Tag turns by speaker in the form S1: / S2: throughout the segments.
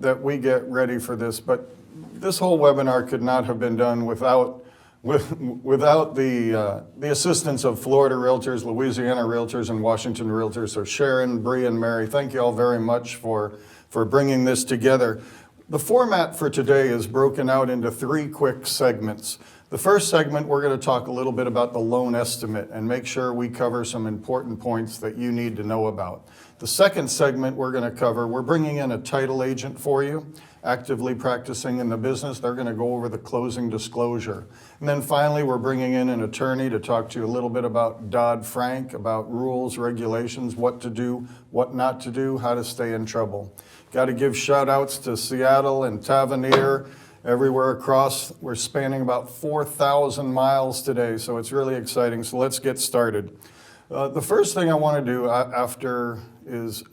S1: that we get ready for this, but this whole webinar could not have been done without the assistance of Florida Realtors, Louisiana Realtors, and Washington Realtors. So Sharon, Bree, and Mary, thank you all very much for bringing this together. The format for today is broken out into 3 quick segments. The first segment, we're going to talk a little bit about the loan estimate and make sure we cover some important points that you need to know about. The second segment we're going to cover, we're bringing in a title agent for you, actively practicing in the business. They're going to go over the closing disclosure. And then finally, we're bringing in an attorney to talk to you a little bit about Dodd-Frank, about rules, regulations, what to do, what not to do, how to stay in trouble. Got to give shout outs to Seattle and Tavernier, everywhere across. We're spanning about 4,000 miles today, so it's really exciting. So let's get started. The first thing I want to do after is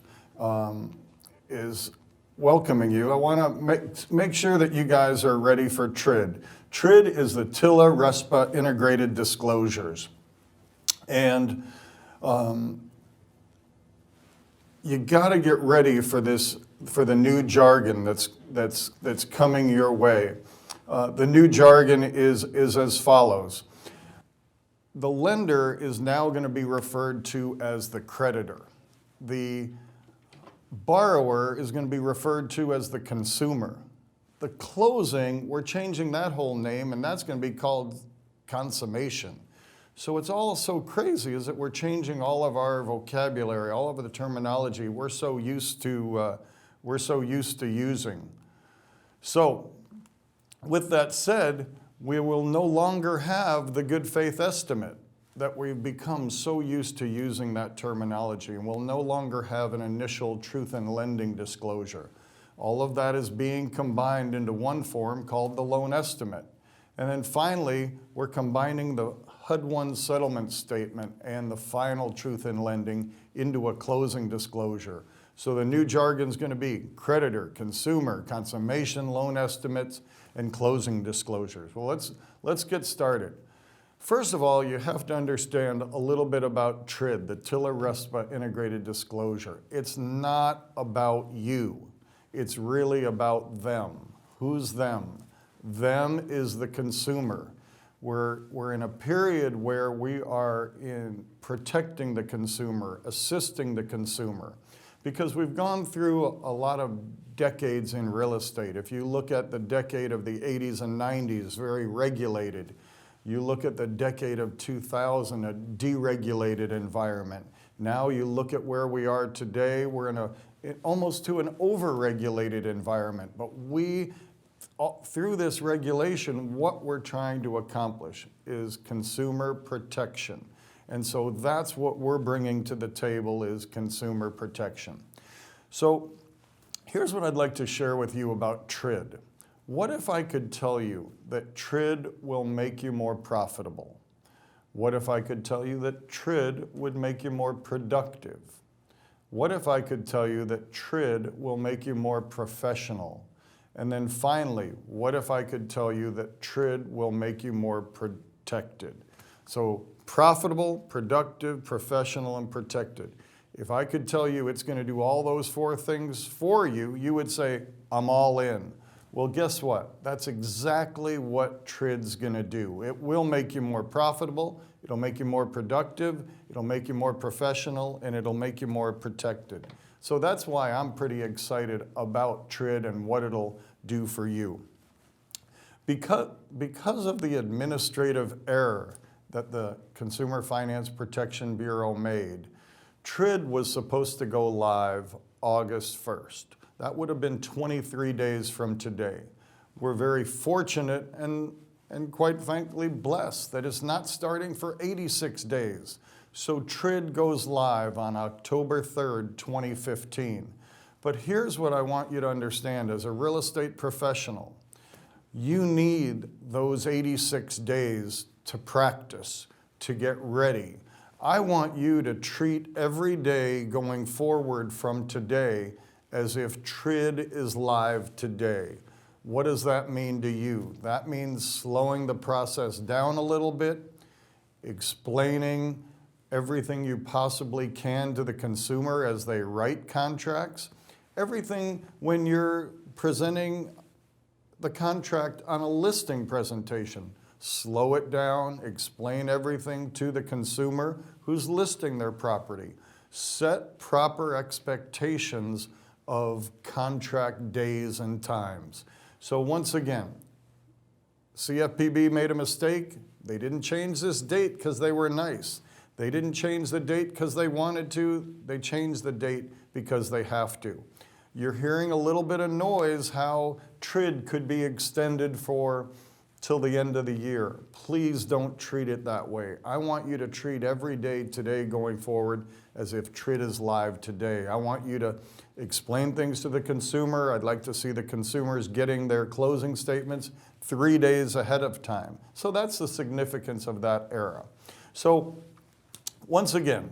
S1: welcoming you. I want to make sure that you guys are ready for TRID. TRID is the TILA-RESPA Integrated Disclosures. And you got to get ready for this, for the new jargon that's coming your way. The new jargon is as follows. The lender is now going to be referred to as the creditor. The borrower is going to be referred to as the consumer. The closing, we're changing that whole name, and that's going to be called consummation. So it's all so crazy is that we're changing all of our vocabulary, all of the terminology we're so used to using. So with that said, we will no longer have the good faith estimate that we've become so used to using that terminology, and we'll no longer have an initial truth in lending disclosure. All of that is being combined into one form called the loan estimate. And then finally, we're combining the HUD-1 settlement statement and the final truth in lending into a closing disclosure. So the new jargon is going to be creditor, consumer, consummation, loan estimates, and closing disclosures. Well, let's get started. First of all, you have to understand a little bit about TRID, the TILA-RESPA Integrated Disclosure. It's not about you. It's really about them. Who's them? Them is the consumer. We're in a period where we are in protecting the consumer, assisting the consumer, because we've gone through a lot of decades in real estate. If you look at the decade of the 80s and 90s, very regulated. You look at the decade of 2000, a deregulated environment. Now you look at where we are today, we're in almost to an overregulated environment. But through this regulation, what we're trying to accomplish is consumer protection. And so that's what we're bringing to the table is consumer protection. So here's what I'd like to share with you about TRID. What if I could tell you that TRID will make you more profitable? What if I could tell you that TRID would make you more productive? What if I could tell you that TRID will make you more professional? And then finally, what if I could tell you that TRID will make you more protected? So profitable, productive, professional, and protected. If I could tell you it's going to do all those 4 things for you, you would say, I'm all in. Well, guess what? That's exactly what TRID's going to do. It will make you more profitable, it'll make you more productive, it'll make you more professional, and it'll make you more protected. So that's why I'm pretty excited about TRID and what it'll do for you. Because of the administrative error that the Consumer Finance Protection Bureau made, TRID was supposed to go live August 1st. That would have been 23 days from today. We're very fortunate and quite frankly blessed that it's not starting for 86 days. So TRID goes live on October 3rd, 2015. But here's what I want you to understand as a real estate professional. You need those 86 days to practice, to get ready. I want you to treat every day going forward from today as if TRID is live today. What does that mean to you? That means slowing the process down a little bit, explaining everything you possibly can to the consumer as they write contracts, everything when you're presenting the contract on a listing presentation. Slow it down, explain everything to the consumer who's listing their property. Set proper expectations of contract days and times. So once again, CFPB made a mistake. They didn't change this date because they were nice. They didn't change the date because they wanted to. They changed the date because they have to. You're hearing a little bit of noise how TRID could be extended for till the end of the year. Please don't treat it that way. I want you to treat every day today going forward as if TRID is live today. I want you to explain things to the consumer. I'd like to see the consumers getting their closing statements 3 days ahead of time. So that's the significance of that era. So once again,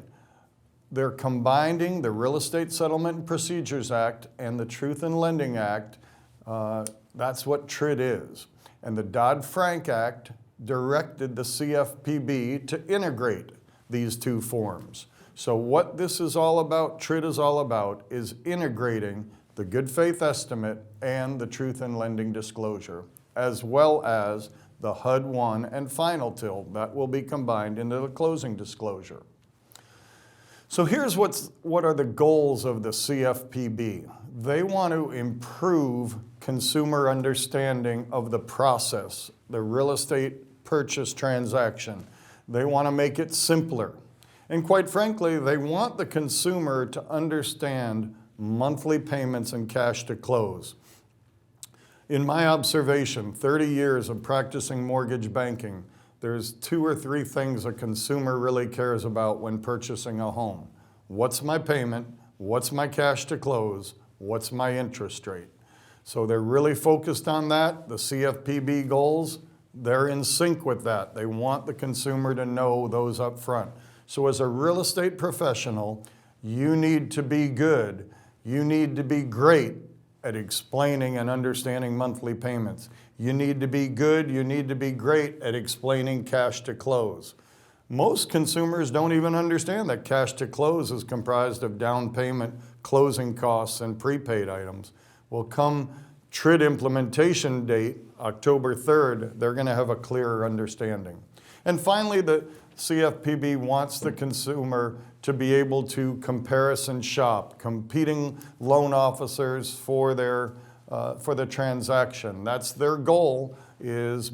S1: they're combining the Real Estate Settlement and Procedures Act and the Truth in Lending Act. That's what TRID is. And the Dodd-Frank Act directed the CFPB to integrate these two forms. So what this is all about, TRID is all about, is integrating the good faith estimate and the truth in lending disclosure, as well as the HUD-1 and final TIL that will be combined into the closing disclosure. So here's what are the goals of the CFPB. They want to improve consumer understanding of the process, the real estate purchase transaction. They want to make it simpler. And quite frankly, they want the consumer to understand monthly payments and cash to close. In my observation, 30 years of practicing mortgage banking, there's 2 or 3 things a consumer really cares about when purchasing a home. What's my payment? What's my cash to close? What's my interest rate? So they're really focused on that. The CFPB goals, they're in sync with that. They want the consumer to know those up front. So as a real estate professional, you need to be good. You need to be great at explaining and understanding monthly payments. You need to be good, you need to be great at explaining cash to close. Most consumers don't even understand that cash to close is comprised of down payment, closing costs, and prepaid items. Well, come TRID implementation date, October 3rd, they're going to have a clearer understanding. And finally, the CFPB wants the consumer to be able to comparison shop, competing loan officers for the transaction. That's their goal, is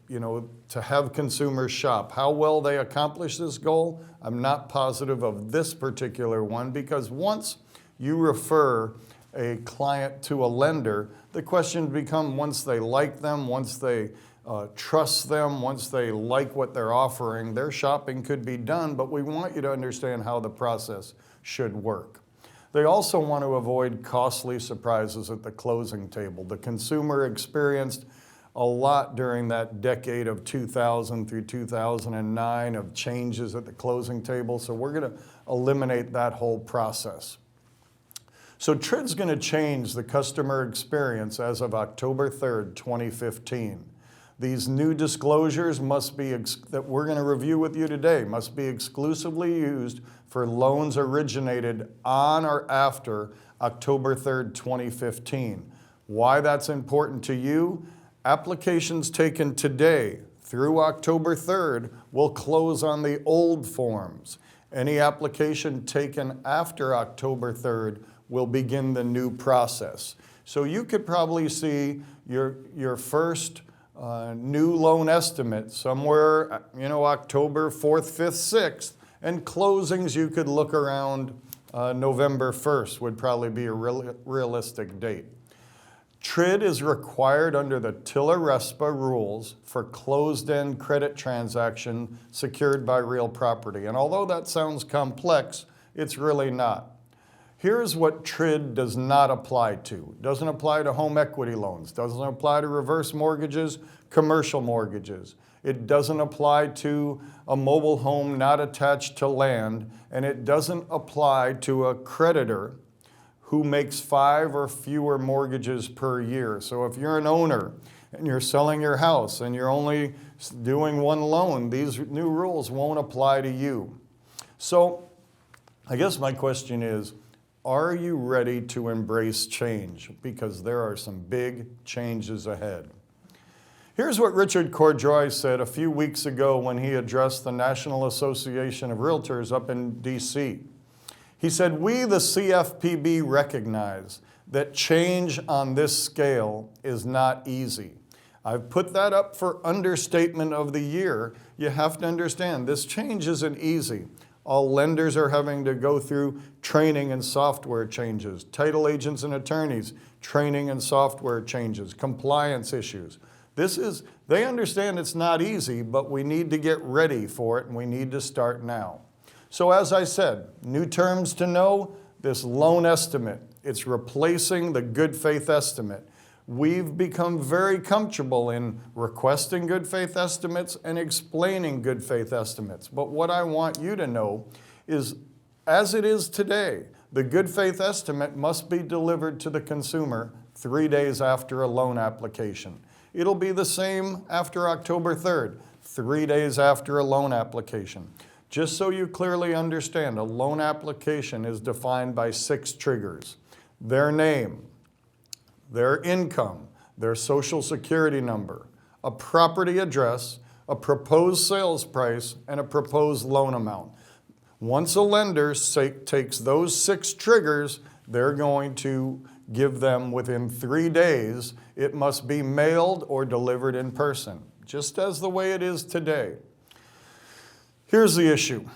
S1: to have consumers shop. How well they accomplish this goal, I'm not positive of this particular one, because once you refer a client to a lender, the question becomes, once they like them, once they trust them, once they like what they're offering, their shopping could be done, but we want you to understand how the process should work. They also want to avoid costly surprises at the closing table. The consumer experienced a lot during that decade of 2000 through 2009 of changes at the closing table, so we're going to eliminate that whole process. So TRID's going to change the customer experience as of October 3rd, 2015. These new disclosures that we're going to review with you today must be exclusively used for loans originated on or after October 3rd, 2015. Why that's important to you? Applications taken today through October 3rd will close on the old forms. Any application taken after October 3rd will begin the new process. So you could probably see your first new loan estimate somewhere, October 4th, 5th, 6th, and closings you could look around November 1st would probably be a realistic date. TRID is required under the TILA-RESPA rules for closed-end credit transaction secured by real property. And although that sounds complex, it's really not. Here's what TRID does not apply to. It doesn't apply to home equity loans, doesn't apply to reverse mortgages, commercial mortgages. It doesn't apply to a mobile home not attached to land, and it doesn't apply to a creditor who makes 5 or fewer mortgages per year. So if you're an owner and you're selling your house and you're only doing 1 loan, these new rules won't apply to you. So I guess my question is, Are you ready to embrace change? Because there are some big changes ahead. Here's what Richard Cordroy said a few weeks ago when he addressed the National Association of Realtors up in DC. He said, "We, the CFPB, recognize that change on this scale is not easy. I've put that up for understatement of the year. You have to understand, this change isn't easy. All lenders are having to go through training and software changes. Title agents and attorneys, training and software changes, compliance issues. They understand it's not easy, but we need to get ready for it, and we need to start now." So as I said, new terms to know, this loan estimate. It's replacing the good faith estimate. We've become very comfortable in requesting good faith estimates and explaining good faith estimates. But what I want you to know is, as it is today, the good faith estimate must be delivered to the consumer 3 days after a loan application. It'll be the same after October 3rd, 3 days after a loan application. Just so you clearly understand, a loan application is defined by 6 triggers: their name, their income, their social security number, a property address, a proposed sales price, and a proposed loan amount. Once a lender takes those 6 triggers, they're going to give them within 3 days. It must be mailed or delivered in person, just as the way it is today. Here's the issue.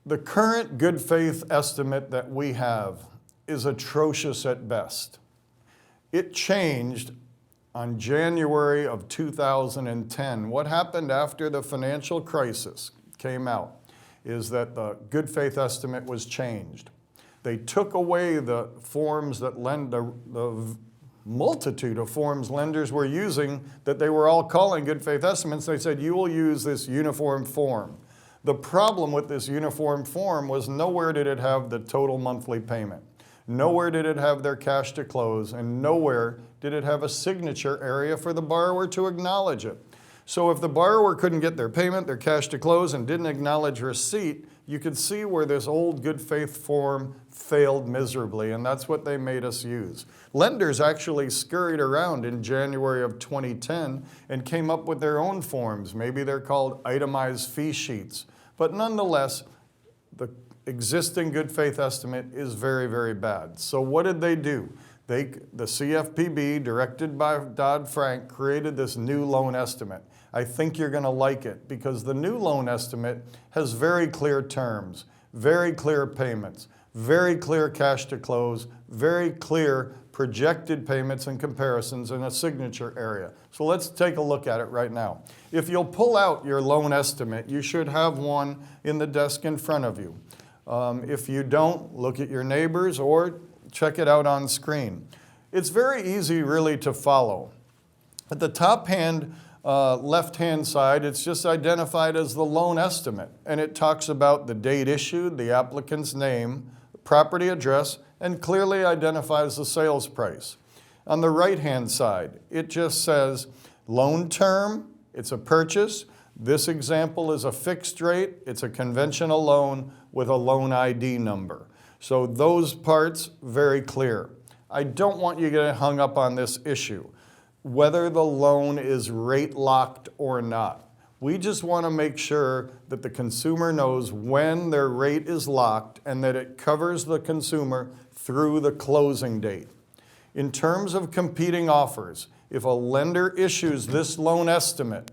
S1: The current good faith estimate that we have is atrocious at best. It changed on January of 2010. What happened after the financial crisis came out is that the good faith estimate was changed. They took away the forms that the multitude of forms lenders were using that they were all calling good faith estimates. They said, you will use this uniform form. The problem with this uniform form was nowhere did it have the total monthly payment. Nowhere did it have their cash to close, and nowhere did it have a signature area for the borrower to acknowledge it. So if the borrower couldn't get their payment, their cash to close, and didn't acknowledge receipt, you could see where this old good faith form failed miserably, and that's what they made us use. Lenders actually scurried around in January of 2010 and came up with their own forms. Maybe they're called itemized fee sheets. But nonetheless, the existing good faith estimate is very, very bad. So what did they do? The CFPB, directed by Dodd-Frank, created this new loan estimate. I think you're going to like it because the new loan estimate has very clear terms, very clear payments, very clear cash to close, very clear projected payments and comparisons in a signature area. So let's take a look at it right now. If you'll pull out your loan estimate, you should have one in the desk in front of you. If you don't, look at your neighbors or check it out on screen. It's very easy really to follow. At the top left-hand side, it's just identified as the loan estimate, and it talks about the date issued, the applicant's name, property address, and clearly identifies the sales price. On the right-hand side, it just says loan term, it's a purchase. This example is a fixed rate. It's a conventional loan with a loan ID number. So those parts, very clear. I don't want you to get hung up on this issue, whether the loan is rate locked or not. We just want to make sure that the consumer knows when their rate is locked and that it covers the consumer through the closing date. In terms of competing offers, if a lender issues this loan estimate,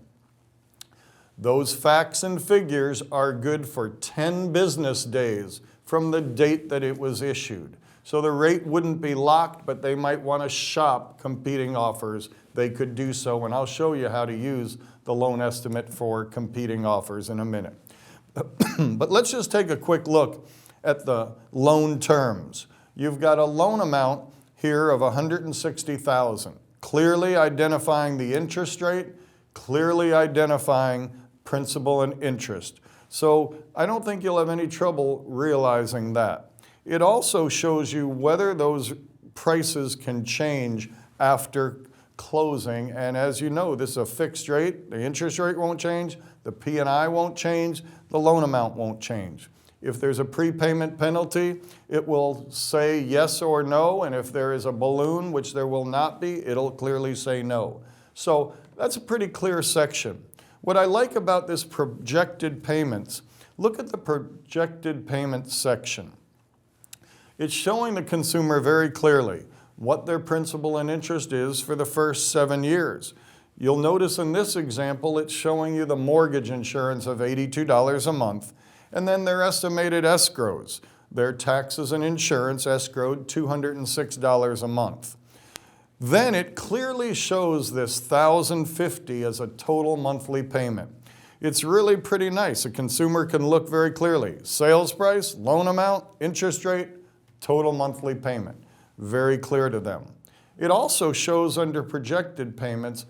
S1: those facts and figures are good for 10 business days from the date that it was issued. So the rate wouldn't be locked, but they might want to shop competing offers. They could do so, and I'll show you how to use the loan estimate for competing offers in a minute. But let's just take a quick look at the loan terms. You've got a loan amount here of $160,000, clearly identifying the interest rate, clearly identifying principal and interest. So I don't think you'll have any trouble realizing that. It also shows you whether those prices can change after closing, and as you know, this is a fixed rate. The interest rate won't change, the P&I won't change, the loan amount won't change. If there's a prepayment penalty, it will say yes or no, and if there is a balloon, which there will not be, it'll clearly say no. So that's a pretty clear section. What I like about this projected payments, look at the projected payments section. It's showing the consumer very clearly what their principal and interest is for the first 7 years. You'll notice in this example, it's showing you the mortgage insurance of $82 a month, and then their estimated escrows, their taxes and insurance escrowed $206 a month. Then it clearly shows this $1,050 as a total monthly payment. It's really pretty nice. A consumer can look very clearly. Sales price, loan amount, interest rate, total monthly payment. Very clear to them. It also shows under projected payments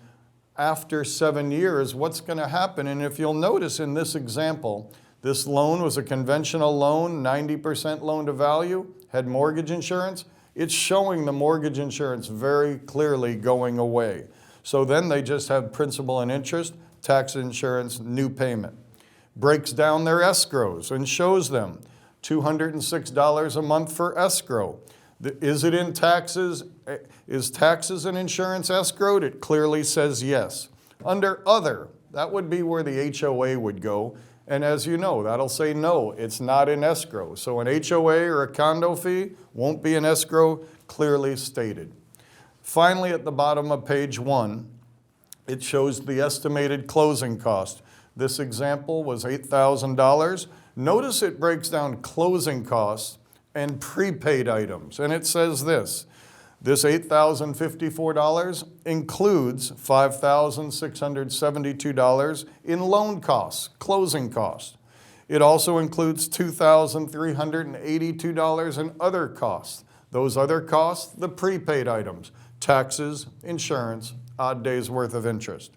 S1: after 7 years what's going to happen. And if you'll notice in this example, this loan was a conventional loan, 90% loan to value, had mortgage insurance. It's showing the mortgage insurance very clearly going away. So then they just have principal and interest, tax insurance, new payment. Breaks down their escrows and shows them $206 a month for escrow. Is it in taxes? Is taxes and insurance escrowed? It clearly says yes. Under other, that would be where the HOA would go. And as you know, that'll say no, it's not in escrow. So an HOA or a condo fee won't be in escrow, clearly stated. Finally, at the bottom of page 1, it shows the estimated closing cost. This example was $8,000. Notice it breaks down closing costs and prepaid items. And it says this $8,054 includes $5,672 in loan costs, closing costs. It also includes $2,382 in other costs. Those other costs, the prepaid items, taxes, insurance, odd days worth of interest.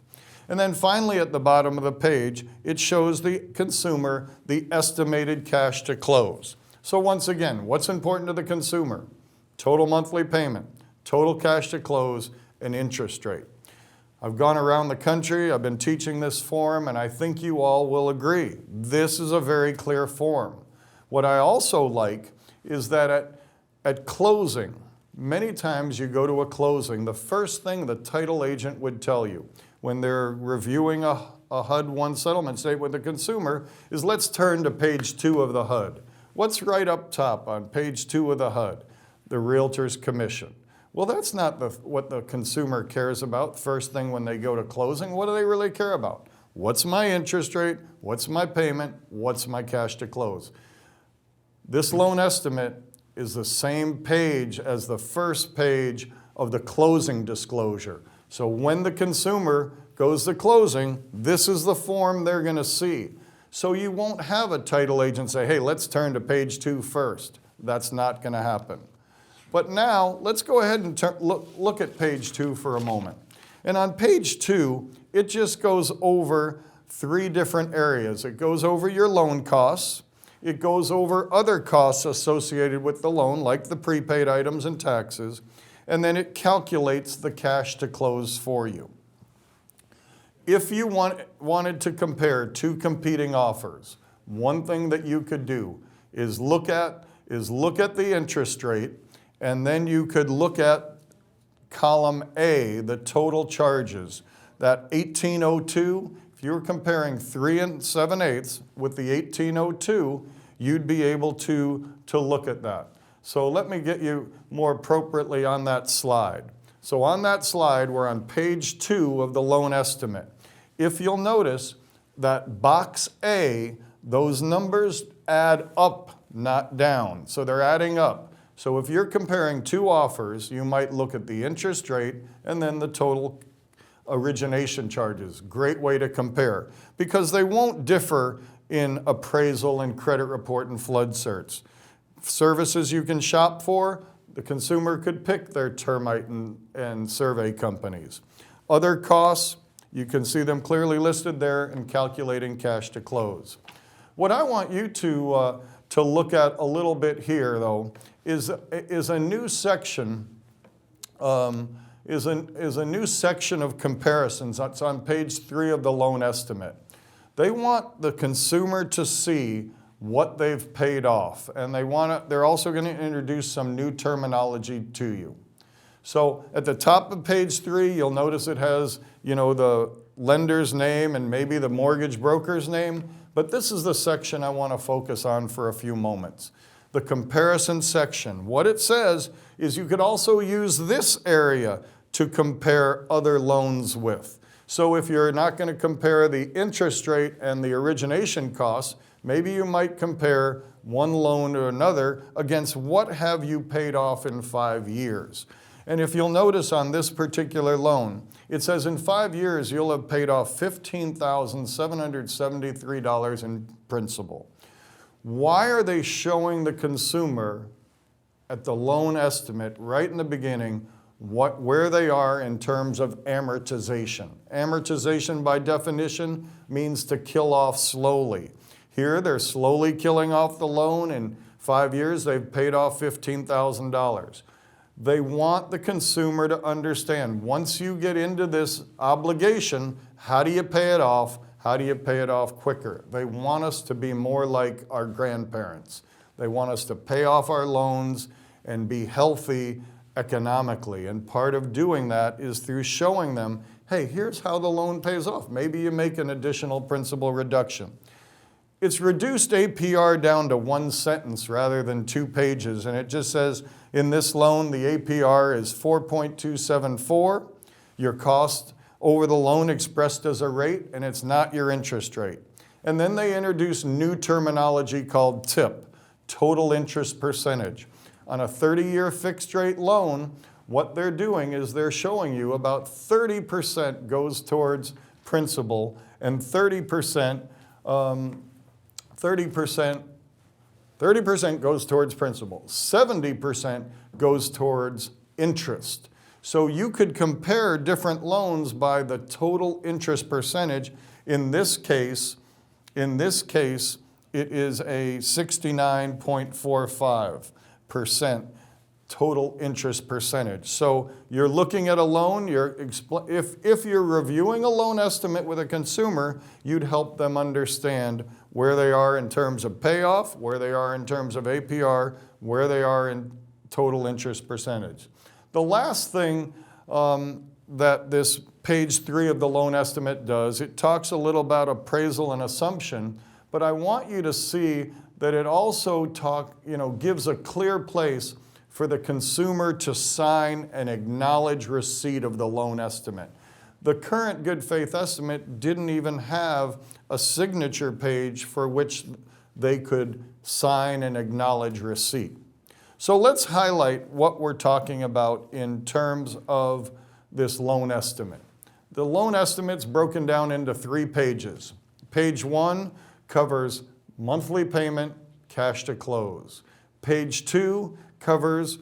S1: And then finally at the bottom of the page, it shows the consumer the estimated cash to close. So once again, what's important to the consumer? Total monthly payment, total cash to close, and interest rate. I've gone around the country, I've been teaching this form, and I think you all will agree. This is a very clear form. What I also like is that at closing, many times you go to a closing, the first thing the title agent would tell you when they're reviewing a HUD-1 settlement statement with the consumer is let's turn to page 2 of the HUD. What's right up top on page 2 of the HUD? The realtor's commission. Well, that's not what the consumer cares about first thing when they go to closing. What do they really care about? What's my interest rate? What's my payment? What's my cash to close? This loan estimate is the same page as the first page of the closing disclosure. So when the consumer goes to closing, this is the form they're going to see. So you won't have a title agent say, hey, let's turn to page 2 first. That's not going to happen. But now, let's go ahead and look at page 2 for a moment. And on page 2, it just goes over 3 different areas. It goes over your loan costs. It goes over other costs associated with the loan, like the prepaid items and taxes. And then it calculates the cash to close for you. If you wanted to compare 2 competing offers, one thing that you could do is look at the interest rate, and then you could look at column A, the total charges. That 1802, if you were comparing 3 7/8 with the 1802, you'd be able to look at that. So let me get you more appropriately on that slide. So on that slide, we're on page 2 of the loan estimate. If you'll notice that box A, those numbers add up, not down. So they're adding up. So if you're comparing 2 offers, you might look at the interest rate and then the total origination charges. Great way to compare because they won't differ in appraisal and credit report and flood certs. Services you can shop for, the consumer could pick their termite and survey companies. Other costs, you can see them clearly listed there in calculating cash to close. What I want you to look at a little bit here, though, is a new section. Is a new section of comparisons. That's on page 3 of the loan estimate. They want the consumer to see what they've paid off. And they're also going to introduce some new terminology to you. So at the top of page 3, you'll notice it has, the lender's name and maybe the mortgage broker's name. But this is the section I want to focus on for a few moments. The comparison section. What it says is you could also use this area to compare other loans with. So if you're not going to compare the interest rate and the origination costs, maybe you might compare one loan to another against what have you paid off in 5 years. And if you'll notice on this particular loan, it says in 5 years you'll have paid off $15,773 in principal. Why are they showing the consumer at the loan estimate right in the beginning where they are in terms of amortization? Amortization by definition means to kill off slowly. Here they're slowly killing off the loan. In 5 years they've paid off $15,000. They want the consumer to understand, once you get into this obligation, how do you pay it off? How do you pay it off quicker? They want us to be more like our grandparents. They want us to pay off our loans and be healthy economically. And part of doing that is through showing them, hey, here's how the loan pays off. Maybe you make an additional principal reduction. It's reduced APR down to 1 sentence rather than 2 pages, and it just says, in this loan, the APR is 4.274, your cost over the loan expressed as a rate, and it's not your interest rate. And then they introduce new terminology called TIP, total interest percentage. On a 30-year fixed rate loan, what they're doing is they're showing you about 30% goes towards principal and 30% goes towards principal. 70% goes towards interest. So you could compare different loans by the total interest percentage. In this case, it is a 69.45% total interest percentage. So you're looking at a loan, if you're reviewing a loan estimate with a consumer, you'd help them understand where they are in terms of payoff, where they are in terms of APR, where they are in total interest percentage. The last thing that this page 3 of the loan estimate does, it talks a little about appraisal and assumption, but I want you to see that it also gives a clear place for the consumer to sign and acknowledge receipt of the loan estimate. The current good faith estimate didn't even have a signature page for which they could sign and acknowledge receipt. So let's highlight what we're talking about in terms of this loan estimate. The loan estimate's broken down into 3 pages. Page 1 covers monthly payment, cash to close. Page 2 covers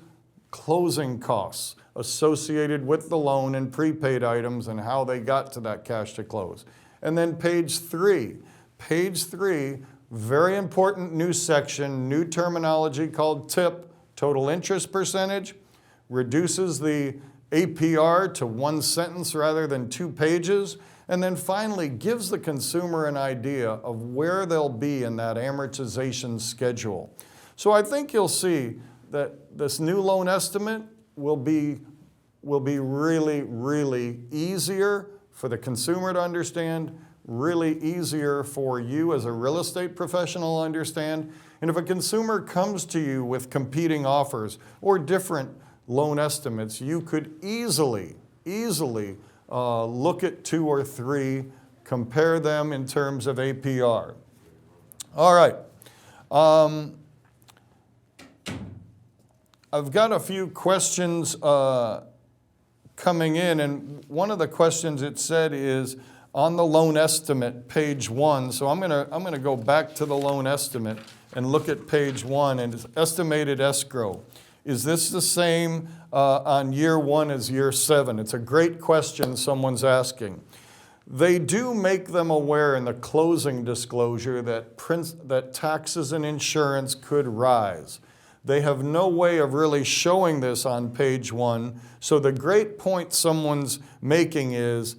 S1: closing costs associated with the loan and prepaid items and how they got to that cash to close. And then page 3, very important new section, new terminology called TIP, total interest percentage, reduces the APR to 1 sentence rather than 2 pages, and then finally gives the consumer an idea of where they'll be in that amortization schedule. So I think you'll see that this new loan estimate will be really, really easier for the consumer to understand, really easier for you as a real estate professional to understand. And if a consumer comes to you with competing offers or different loan estimates, you could easily look at 2 or 3, compare them in terms of APR. All right. I've got a few questions coming in, and one of the questions it said is on the loan estimate, page 1. So I'm gonna go back to the loan estimate and look at page 1, and it's estimated escrow. Is this the same on year 1 as year 7? It's a great question someone's asking. They do make them aware in the closing disclosure that taxes and insurance could rise. They have no way of really showing this on page 1. So the great point someone's making is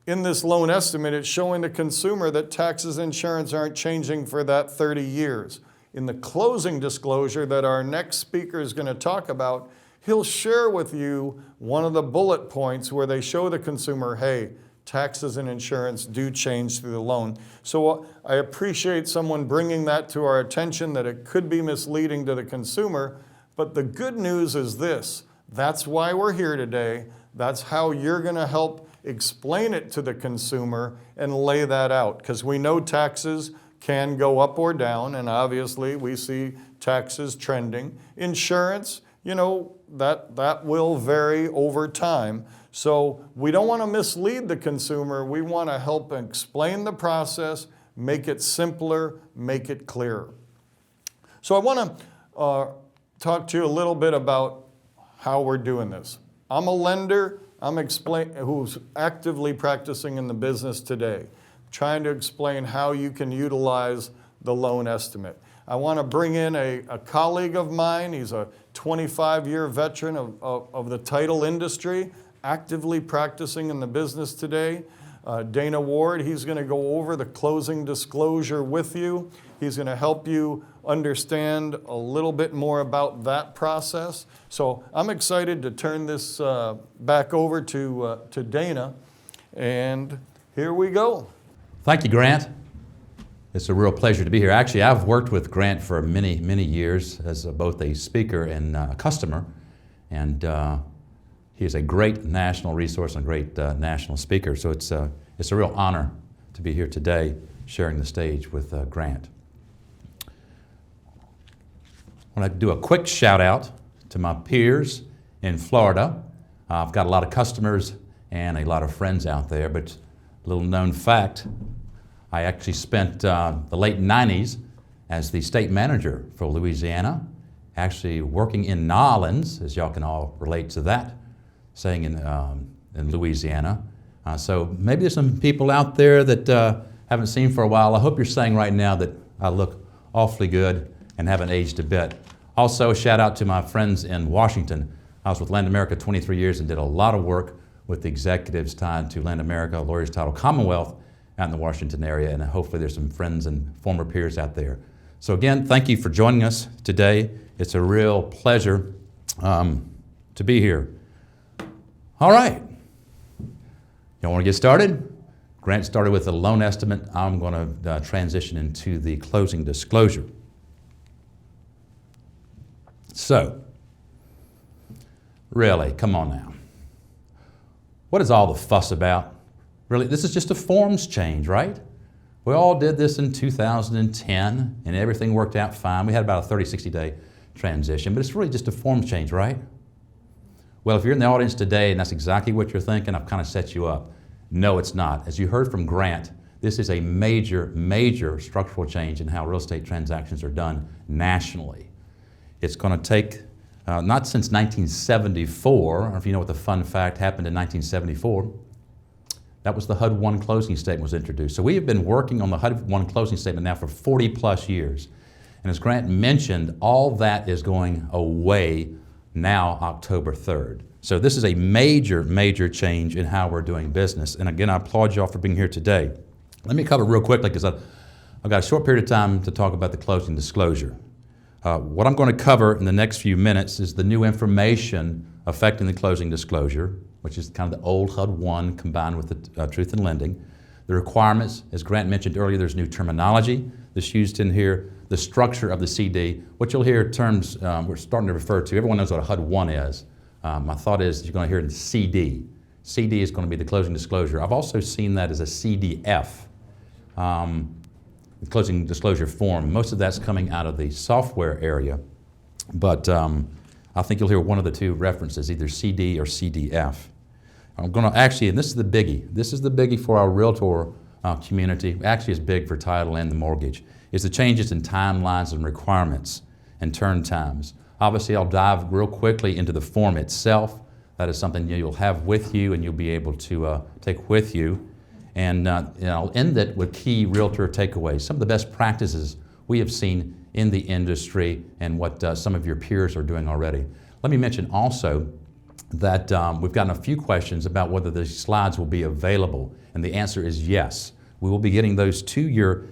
S1: in this loan estimate, it's showing the consumer that taxes and insurance aren't changing for that 30 years. In the closing disclosure that our next speaker is going to talk about, he'll share with you one of the bullet points where they show the consumer, hey, taxes and insurance do change through the loan. So I appreciate someone bringing that to our attention, that it could be misleading to the consumer. But the good news is this: that's why we're here today. That's how you're going to help explain it to the consumer and lay that out. Because we know taxes can go up or down, and obviously we see taxes trending. Insurance, you know, that will vary over time. So we don't want to mislead the consumer. We want to help explain the process, make it simpler, make it clearer. So I want to talk to you a little bit about how we're doing this. I'm a lender who's actively practicing in the business today, trying to explain how you can utilize the loan estimate. I want to bring in a colleague of mine. He's a 25-year veteran of the title industry, actively practicing in the business today. Dana Ward, he's going to go over the closing disclosure with you. He's going to help you understand a little bit more about that process. So I'm excited to turn this back over to Dana, and here we go.
S2: Thank you, Grant. It's a real pleasure to be here. Actually, I've worked with Grant for many, many years as both a speaker and a customer, and he is a great national resource and a great national speaker. So it's a real honor to be here today sharing the stage with Grant. I want to do a quick shout out to my peers in Florida. I've got a lot of customers and a lot of friends out there, but a little known fact, I actually spent the late 90s as the state manager for Louisiana, actually working in New Orleans, as y'all can all relate to that, saying in Louisiana. So maybe there's some people out there that haven't seen for a while. I hope you're saying right now that I look awfully good and haven't aged a bit. Also, a shout out to my friends in Washington. I was with Land America 23 years and did a lot of work with the executives tied to Land America, Lawyers Title Commonwealth, out in the Washington area, and hopefully there's some friends and former peers out there. So again, thank you for joining us today. It's a real pleasure to be here. All right, y'all want to get started? Grant started with a loan estimate. I'm going to transition into the closing disclosure. So, really, come on now. What is all the fuss about? Really, this is just a forms change, right? We all did this in 2010, and everything worked out fine. We had about a 30, 60-day transition, but it's really just a forms change, right? Well, if you're in the audience today and that's exactly what you're thinking, I've kind of set you up. No, it's not. As you heard from Grant, this is a major, major structural change in how real estate transactions are done nationally. It's going to take, not since 1974, or if you know what the fun fact happened in 1974, that was the HUD-1 closing statement was introduced. So we have been working on the HUD-1 closing statement now for 40 plus years. And as Grant mentioned, all that is going away now October 3rd. So this is a major, major change in how we're doing business. And again, I applaud you all for being here today. Let me cover real quickly because I've got a short period of time to talk about the closing disclosure. What I'm going to cover in the next few minutes is the new information affecting the closing disclosure, which is kind of the old HUD-1 combined with the truth in lending. The requirements, as Grant mentioned earlier, there's new terminology that's used in here, the structure of the CD. What you'll hear terms we're starting to refer to, everyone knows what a HUD-1 is. My thought is you're going to hear it in CD. CD is going to be the closing disclosure. I've also seen that as a CDF, the closing disclosure form. Most of that's coming out of the software area, but I think you'll hear one of the two references, either CD or CDF. I'm going to actually, and this is the biggie. This is the biggie for our realtor community. Actually, it's big for title and the mortgage. It's the changes in timelines and requirements and turn times. Obviously, I'll dive real quickly into the form itself. That is something you'll have with you and you'll be able to take with you. And I'll end it with key realtor takeaways, some of the best practices we have seen in the industry and what some of your peers are doing already. Let me mention also that we've gotten a few questions about whether these slides will be available, and the answer is yes. We will be getting those to your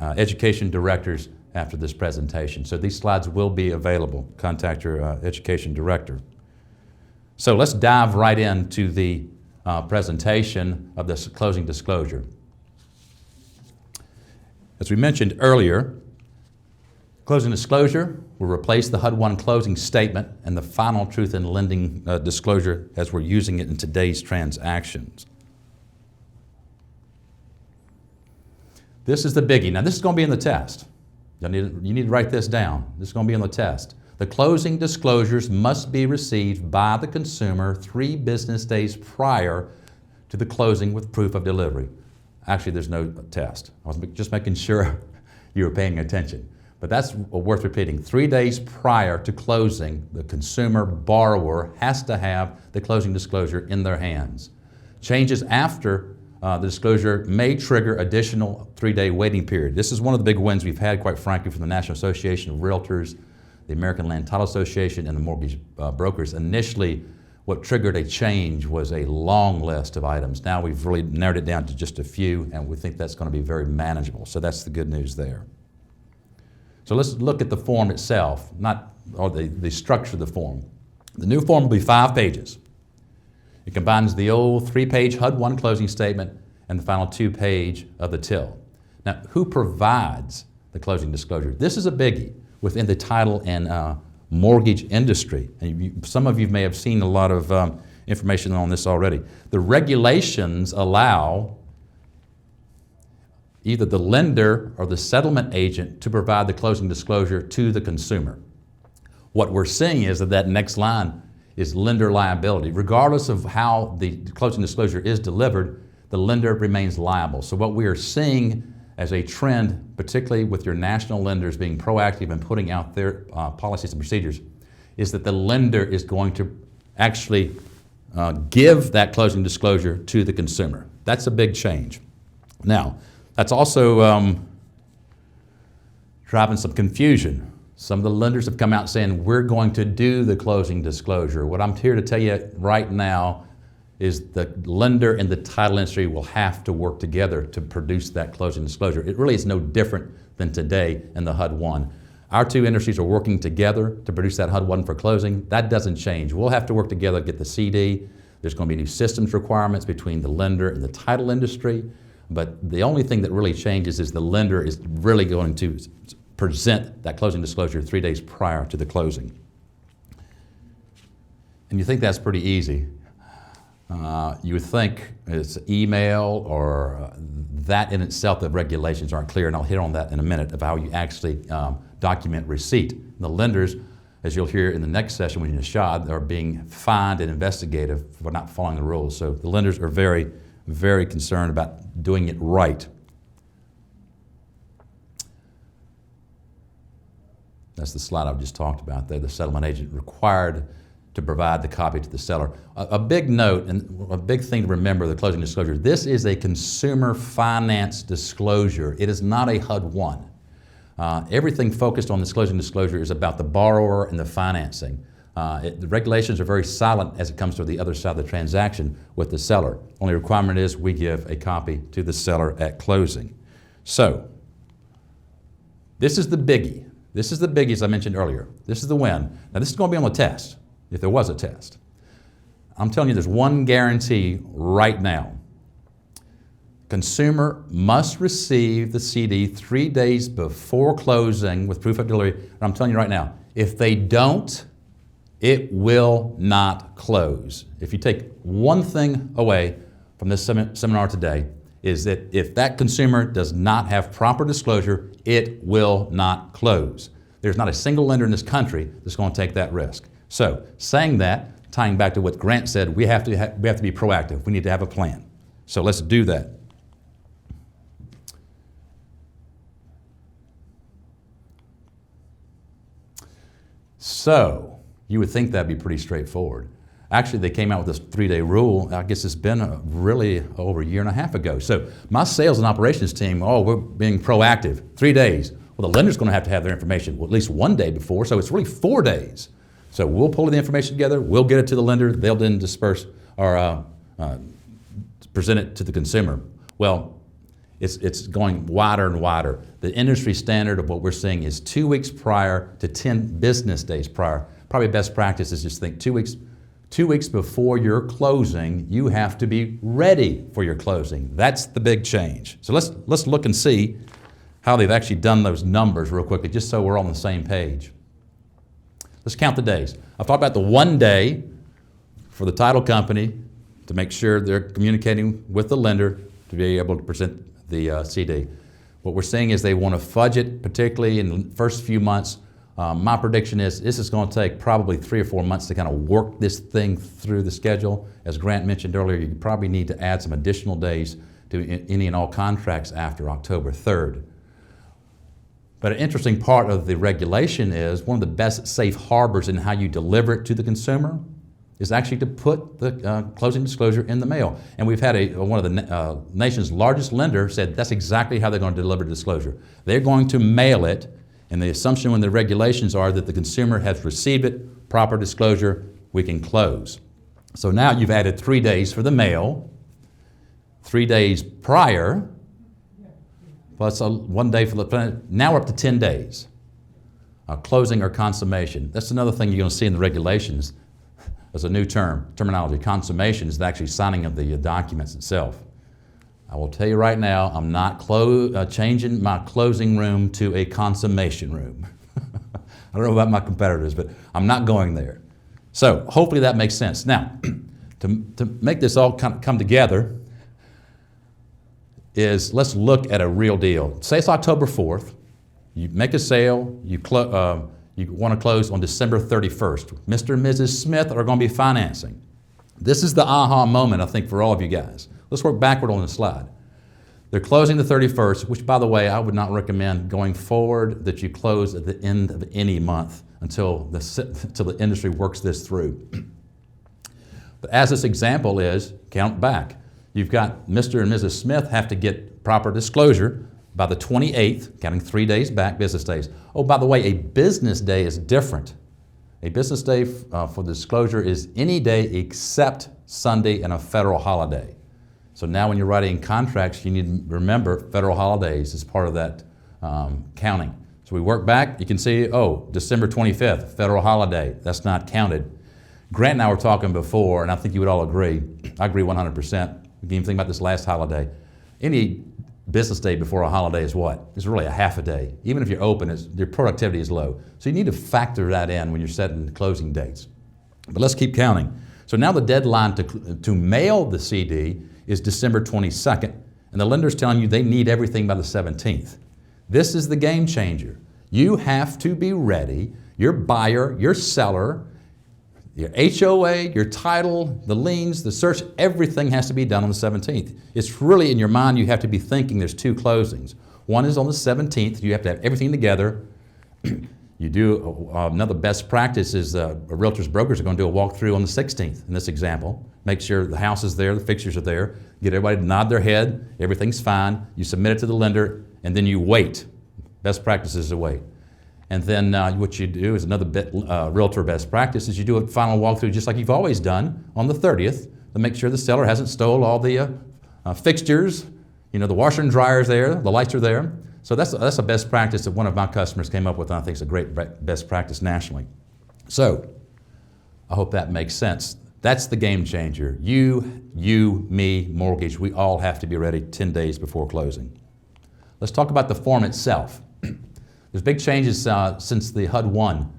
S2: education directors after this presentation. So these slides will be available. Contact your education director. So let's dive right into the presentation of this closing disclosure. As we mentioned earlier, closing disclosure will replace the HUD-1 closing statement and the final truth in lending disclosure as we're using it in today's transactions. This is the biggie. Now this is going to be in the test. You need to write this down. This is going to be on the test. The closing disclosures must be received by the consumer 3 business days prior to the closing with proof of delivery. Actually, there's no test. I was just making sure you were paying attention. But that's worth repeating. 3 days prior to closing, the consumer borrower has to have the closing disclosure in their hands. Changes after the disclosure may trigger additional 3-day waiting period. This is one of the big wins we've had, quite frankly, from the National Association of Realtors, the American Land Title Association, and the mortgage brokers. Initially, what triggered a change was a long list of items. Now we've really narrowed it down to just a few, and we think that's going to be very manageable. So that's the good news there. So let's look at the form itself, or the structure of the form. The new form will be 5 pages. It combines the old 3-page HUD-1 closing statement and the final 2-page of the TIL. Now, who provides the closing disclosure? This is a biggie within the title and mortgage industry. And some of you may have seen a lot of information on this already. The regulations allow either the lender or the settlement agent to provide the closing disclosure to the consumer. What we're seeing is that next line is lender liability. Regardless of how the closing disclosure is delivered, the lender remains liable. So what we are seeing as a trend, particularly with your national lenders being proactive and putting out their policies and procedures, is that the lender is going to actually give that closing disclosure to the consumer. That's a big change. Now, that's also driving some confusion. Some of the lenders have come out saying, we're going to do the closing disclosure. What I'm here to tell you right now is the lender and the title industry will have to work together to produce that closing disclosure. It really is no different than today in the HUD-1. Our 2 industries are working together to produce that HUD-1 for closing. That doesn't change. We'll have to work together to get the CD. There's going to be new systems requirements between the lender and the title industry. But the only thing that really changes is the lender is really going to present that closing disclosure 3 days prior to the closing. And you think that's pretty easy. You would think it's email or that in itself, the regulations aren't clear, and I'll hit on that in a minute of how you actually document receipt. The lenders, as you'll hear in the next session with Nishad, are being fined and investigated for not following the rules. So the lenders are very, very concerned about doing it right. That's the slide I've just talked about there. The settlement agent required to provide the copy to the seller. A big note and a big thing to remember, the closing disclosure, this is a consumer finance disclosure. It is not a HUD-1. Everything focused on this closing disclosure is about the borrower and the financing. The regulations are very silent as it comes to the other side of the transaction with the seller. Only requirement is we give a copy to the seller at closing. So, this is the biggie. This is the biggie, as I mentioned earlier. This is the win. Now, this is going to be on the test, if there was a test. I'm telling you, there's one guarantee right now. Consumer must receive the CD 3 days before closing with proof of delivery. And I'm telling you right now, if they don't, it will not close. If you take one thing away from this seminar today, is that if that consumer does not have proper disclosure, it will not close. There's not a single lender in this country that's going to take that risk. So, saying that, tying back to what Grant said, we have to be proactive. We need to have a plan. So let's do that. So, you would think that'd be pretty straightforward. Actually, they came out with this 3-day rule. I guess it's been really over a year and a half ago. So my sales and operations team, we're being proactive. 3 days. Well, the lender's going to have their information at least 1 day before, so it's really 4 days. So we'll pull the information together, we'll get it to the lender, they'll then disperse or present it to the consumer. Well, it's going wider and wider. The industry standard of what we're seeing is 2 weeks prior to 10 business days prior. Probably best practice is just think 2 weeks. 2 weeks before your closing, you have to be ready for your closing. That's the big change. So let's look and see how they've actually done those numbers real quickly, just so we're on the same page. Let's count the days. I've talked about the 1 day for the title company to make sure they're communicating with the lender to be able to present the CD. What we're seeing is they want to fudge it, particularly in the first few months. My prediction is this is going to take probably 3 or 4 months to kind of work this thing through the schedule. As Grant mentioned earlier, you probably need to add some additional days to any and all contracts after October 3rd. But an interesting part of the regulation is one of the best safe harbors in how you deliver it to the consumer is actually to put the closing disclosure in the mail. And we've had one of the nation's largest lender said that's exactly how they're going to deliver the disclosure. They're going to mail it, and the assumption when the regulations are that the consumer has received it, proper disclosure, we can close. So now you've added 3 days for the mail, 3 days prior, plus 1 day for the, now we're up to 10 days. Closing or consummation. That's another thing you're going to see in the regulations. There's a new terminology. Consummation is actually signing of the documents itself. I will tell you right now, I'm not changing my closing room to a consummation room. I don't know about my competitors, but I'm not going there. So hopefully that makes sense. Now, to make this all come together is let's look at a real deal. Say it's October 4th. You make a sale. You want to close on December 31st. Mr. and Mrs. Smith are going to be financing. This is the aha moment, I think, for all of you guys. Let's work backward on the slide. They're closing the 31st, which, by the way, I would not recommend going forward that you close at the end of any month until the industry works this through. But as this example is, count back. You've got Mr. and Mrs. Smith have to get proper disclosure by the 28th, counting 3 days back, business days. Oh, by the way, a business day is different. A business day for disclosure is any day except Sunday and a federal holiday. So now when you're writing contracts, you need to remember federal holidays as part of that counting. So we work back, you can see, oh, December 25th, federal holiday, that's not counted. Grant and I were talking before, and I think you would all agree, I agree 100%. You can even think about this last holiday. Any business day before a holiday is what? It's really a half a day. Even if you're open, your productivity is low. So you need to factor that in when you're setting the closing dates. But let's keep counting. So now the deadline to mail the CD is December 22nd, and the lender's telling you they need everything by the 17th. This is the game changer. You have to be ready. Your buyer, your seller, your HOA, your title, the liens, the search, everything has to be done on the 17th. It's really in your mind you have to be thinking there's 2 closings. One is on the 17th. You have to have everything together. You do another best practice is realtors, brokers are going to do a walkthrough on the 16th in this example. Make sure the house is there, the fixtures are there. Get everybody to nod their head. Everything's fine. You submit it to the lender, and then you wait. Best practice is to wait. And then what you do is another realtor best practice is you do a final walkthrough just like you've always done on the 30th to make sure the seller hasn't stole all the fixtures. You know, the washer and dryer is there, the lights are there. So that's a best practice that one of my customers came up with, and I think it's a great best practice nationally. So I hope that makes sense. That's the game changer. You, me, mortgage, we all have to be ready 10 days before closing. Let's talk about the form itself. There's big changes since the HUD-1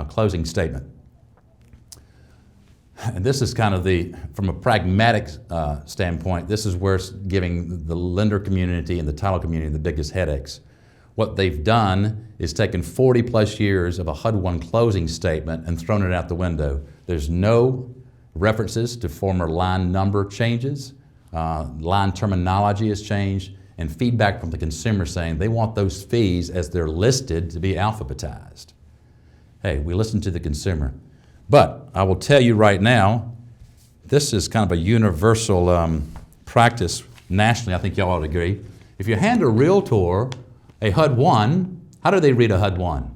S2: closing statement. And this is kind of from a pragmatic standpoint, this is where it's giving the lender community and the title community the biggest headaches. What they've done is taken 40 plus years of a HUD-1 closing statement and thrown it out the window. There's no references to former line number changes. Line terminology has changed, and feedback from the consumer saying they want those fees as they're listed to be alphabetized. Hey, we listen to the consumer. But I will tell you right now, this is kind of a universal practice nationally. I think y'all ought to agree. If you hand a realtor a HUD-1, how do they read a HUD-1?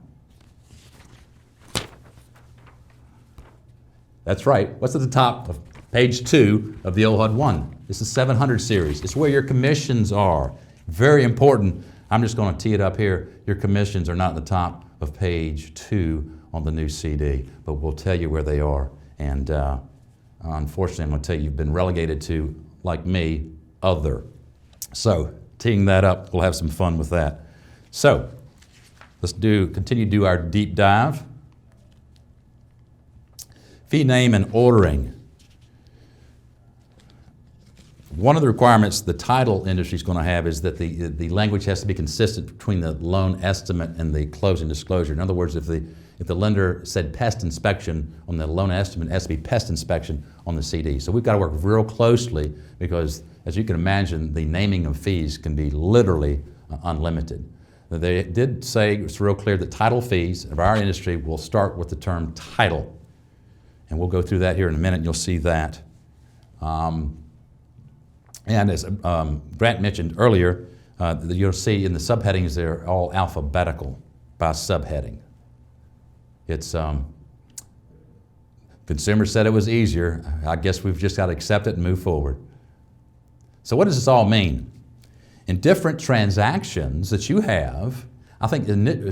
S2: That's right. What's at the top of page 2 of the OHUD 1? This is 700 series. It's where your commissions are. Very important. I'm just going to tee it up here. Your commissions are not at the top of page 2 on the new CD, but we'll tell you where they are. And unfortunately, I'm going to tell you, you've been relegated to, like me, other. So, teeing that up, we'll have some fun with that. So, let's continue to do our deep dive. Fee name and ordering. One of the requirements the title industry is going to have is that the language has to be consistent between the loan estimate and the closing disclosure. In other words, if the lender said pest inspection on the loan estimate, it has to be pest inspection on the CD. So we've got to work real closely because, as you can imagine, the naming of fees can be literally unlimited. They did say, it's real clear that title fees of our industry will start with the term title. And we'll go through that here in a minute, and you'll see that. And as Grant mentioned earlier, you'll see in the subheadings they're all alphabetical by subheading. It's consumers said it was easier. I guess we've just got to accept it and move forward. So what does this all mean? In different transactions that you have, I think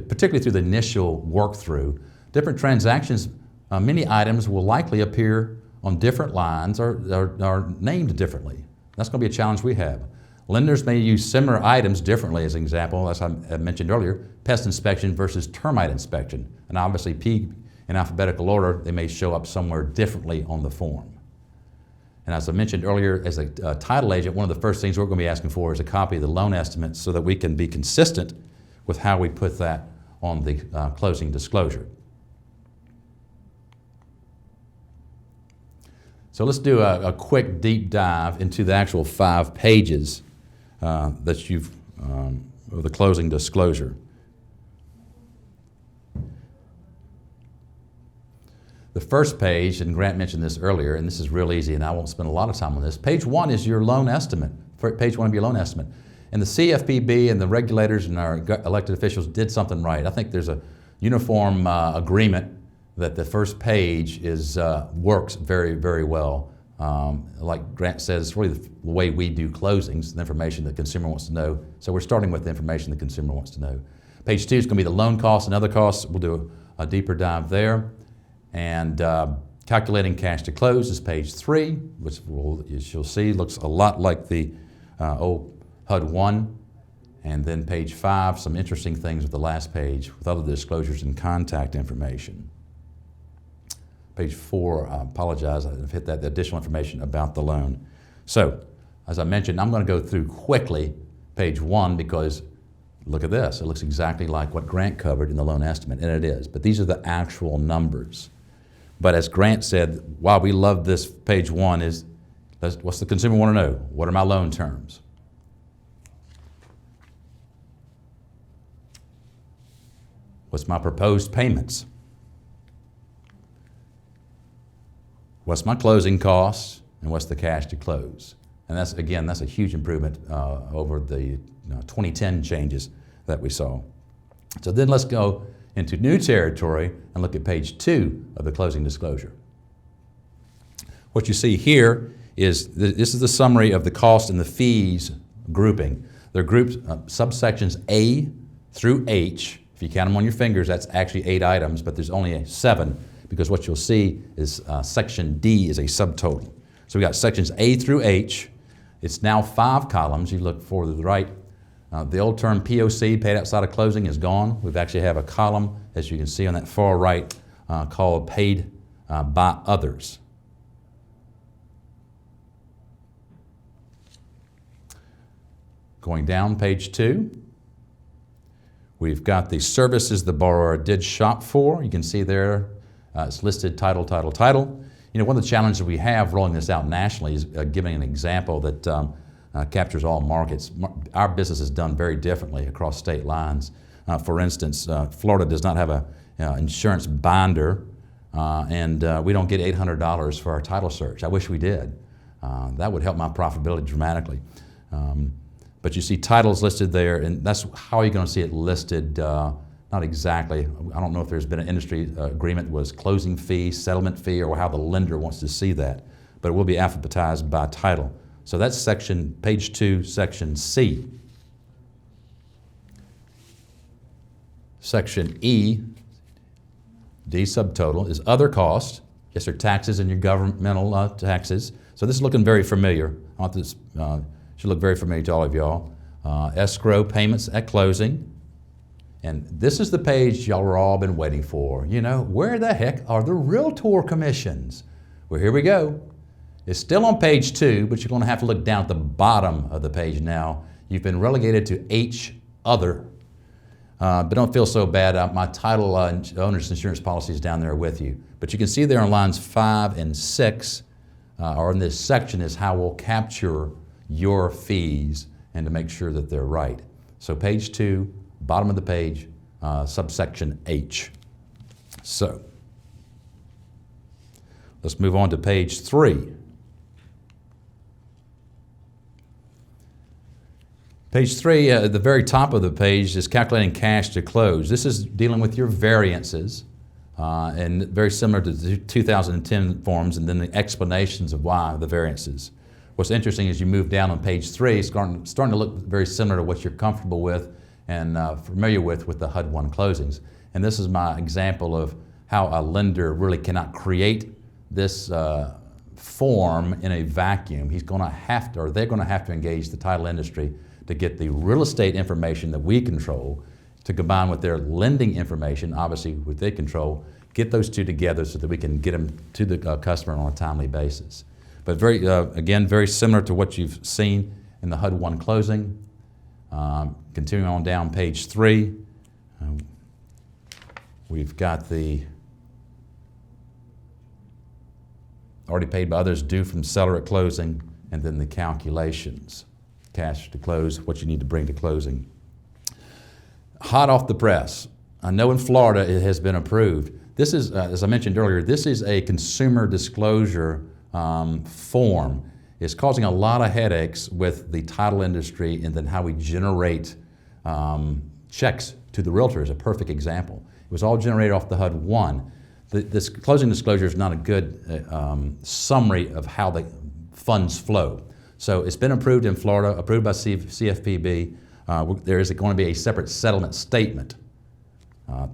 S2: particularly through the initial work through, different transactions, many items will likely appear on different lines or are named differently. That's going to be a challenge we have. Lenders may use similar items differently, as an example, as I mentioned earlier, pest inspection versus termite inspection. And obviously, P in alphabetical order, they may show up somewhere differently on the form. And as I mentioned earlier, as a title agent, one of the first things we're going to be asking for is a copy of the loan estimate so that we can be consistent with how we put that on the closing disclosure. So let's do a quick deep dive into the actual 5 pages that you've of the closing disclosure. The first page, and Grant mentioned this earlier, and this is real easy, and I won't spend a lot of time on this. Page 1 is your loan estimate. Page 1 of your loan estimate. And the CFPB and the regulators and our elected officials did something right. I think there's a uniform agreement that the first page works very, very well. Like Grant says, it's really the way we do closings, the information the consumer wants to know. So we're starting with the information the consumer wants to know. Page 2 is going to be the loan costs and other costs. We'll do a deeper dive there. And calculating cash to close is page 3, which as you'll see, looks a lot like the old HUD 1. And then page 5, some interesting things with the last page with other disclosures and contact information. Page 4, I apologize, I've hit that, the additional information about the loan. So, as I mentioned, I'm going to go through quickly page 1 because look at this. It looks exactly like what Grant covered in the loan estimate, and it is. But these are the actual numbers. But as Grant said, why we love this page 1 is, what's the consumer want to know? What are my loan terms? What's my proposed payments? What's my closing costs, and what's the cash to close? And that's a huge improvement over the 2010 changes that we saw. So then let's go into new territory and look at page 2 of the closing disclosure. What you see here is, this is the summary of the cost and the fees grouping. They're grouped subsections A through H. If you count them on your fingers, that's actually 8 items, but there's only 7. Because what you'll see is section D is a subtotal. So we got sections A through H. It's now 5 columns. You look forward to the right. The old term POC, paid outside of closing, is gone. We've actually have a column, as you can see on that far right, called paid by others. Going down page 2, we've got the services the borrower did shop for. You can see there, it's listed title, title, title. You know, one of the challenges we have rolling this out nationally is giving an example that captures all markets. Our business is done very differently across state lines. For instance, Florida does not have an insurance binder, and we don't get $800 for our title search. I wish we did. That would help my profitability dramatically. But you see titles listed there, and that's how you're going to see it listed not exactly. I don't know if there's been an industry agreement that was closing fee, settlement fee, or how the lender wants to see that, but it will be alphabetized by title. So that's section, page 2, section C. Section E, D subtotal, is other costs. Yes, there are taxes and your governmental taxes. So this is looking very familiar. I want this should look very familiar to all of y'all. Escrow payments at closing. And this is the page y'all are all been waiting for. You know, where the heck are the realtor commissions? Well, here we go. It's still on page 2, but you're going to have to look down at the bottom of the page now. You've been relegated to H, other. But don't feel so bad. My title owner's insurance policy is down there with you. But you can see there on lines 5 and 6, or in this section, is how we'll capture your fees and to make sure that they're right. So page 2, bottom of the page, subsection H. So let's move on to page 3. Page 3, at the very top of the page, is calculating cash to close. This is dealing with your variances, and very similar to the 2010 forms, and then the explanations of why the variances. What's interesting is you move down on page 3, it's starting to look very similar to what you're comfortable with and familiar with the HUD-1 closings. And this is my example of how a lender really cannot create this form in a vacuum. He's going to have to, or they're going to have to engage the title industry to get the real estate information that we control to combine with their lending information, obviously what they control, get those two together so that we can get them to the customer on a timely basis. But very, again, very similar to what you've seen in the HUD-1 closing. Continuing on down page 3, we've got the already paid by others due from seller at closing, and then the calculations. Cash to close, what you need to bring to closing. Hot off the press. I know in Florida it has been approved. This is, as I mentioned earlier, this is a consumer disclosure form. It's causing a lot of headaches with the title industry, and then how we generate checks to the realtor is a perfect example. It was all generated off the HUD-1. This closing disclosure is not a good summary of how the funds flow. So it's been approved in Florida, approved by CFPB. There is going to be a separate settlement statement.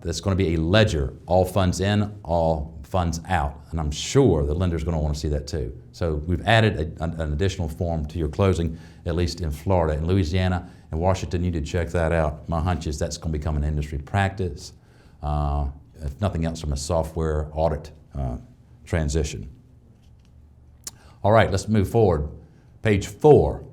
S2: That's going to be a ledger, all funds in, all funds out. And I'm sure the lender's going to want to see that too. So we've added an additional form to your closing, at least in Florida. In Louisiana and Washington, you need to check that out. My hunch is that's going to become an industry practice, if nothing else from a software audit transition. All right, let's move forward. Page 4.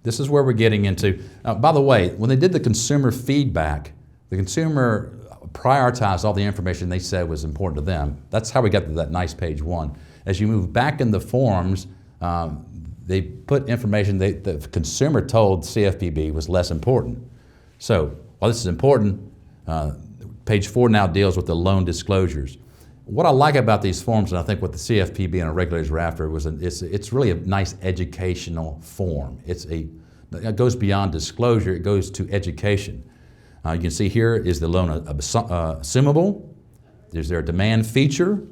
S2: This is where we're getting into. By the way, when they did the consumer feedback, the consumer prioritized all the information they said was important to them. That's how we got to that nice page 1. As you move back in the forms, they put information the consumer told CFPB was less important. So while this is important, page 4 now deals with the loan disclosures. What I like about these forms, and I think what the CFPB and our regulators were after, was it's really a nice educational form. It goes beyond disclosure, it goes to education. You can see here, is the loan assumable? Is there a demand feature?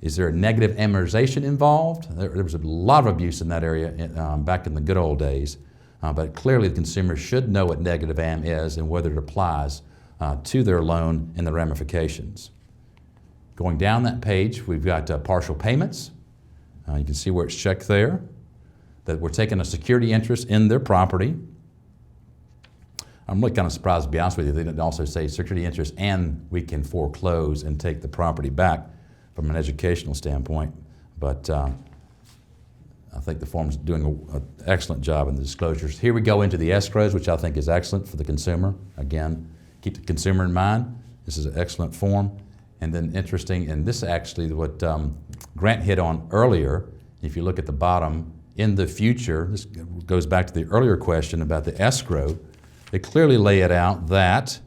S2: Is there a negative amortization involved? There was a lot of abuse in that area back in the good old days. But clearly the consumer should know what negative am is and whether it applies to their loan and the ramifications. Going down that page, we've got partial payments. You can see where it's checked there, that we're taking a security interest in their property. I'm really kind of surprised, to be honest with you, they didn't also say security interest and we can foreclose and take the property back from an educational standpoint. But I think the form's doing an excellent job in the disclosures. Here we go into the escrows, which I think is excellent for the consumer. Again, keep the consumer in mind. This is an excellent form. And then interesting, and this is actually what Grant hit on earlier. If you look at the bottom, in the future, this goes back to the earlier question about the escrow. They clearly lay it out that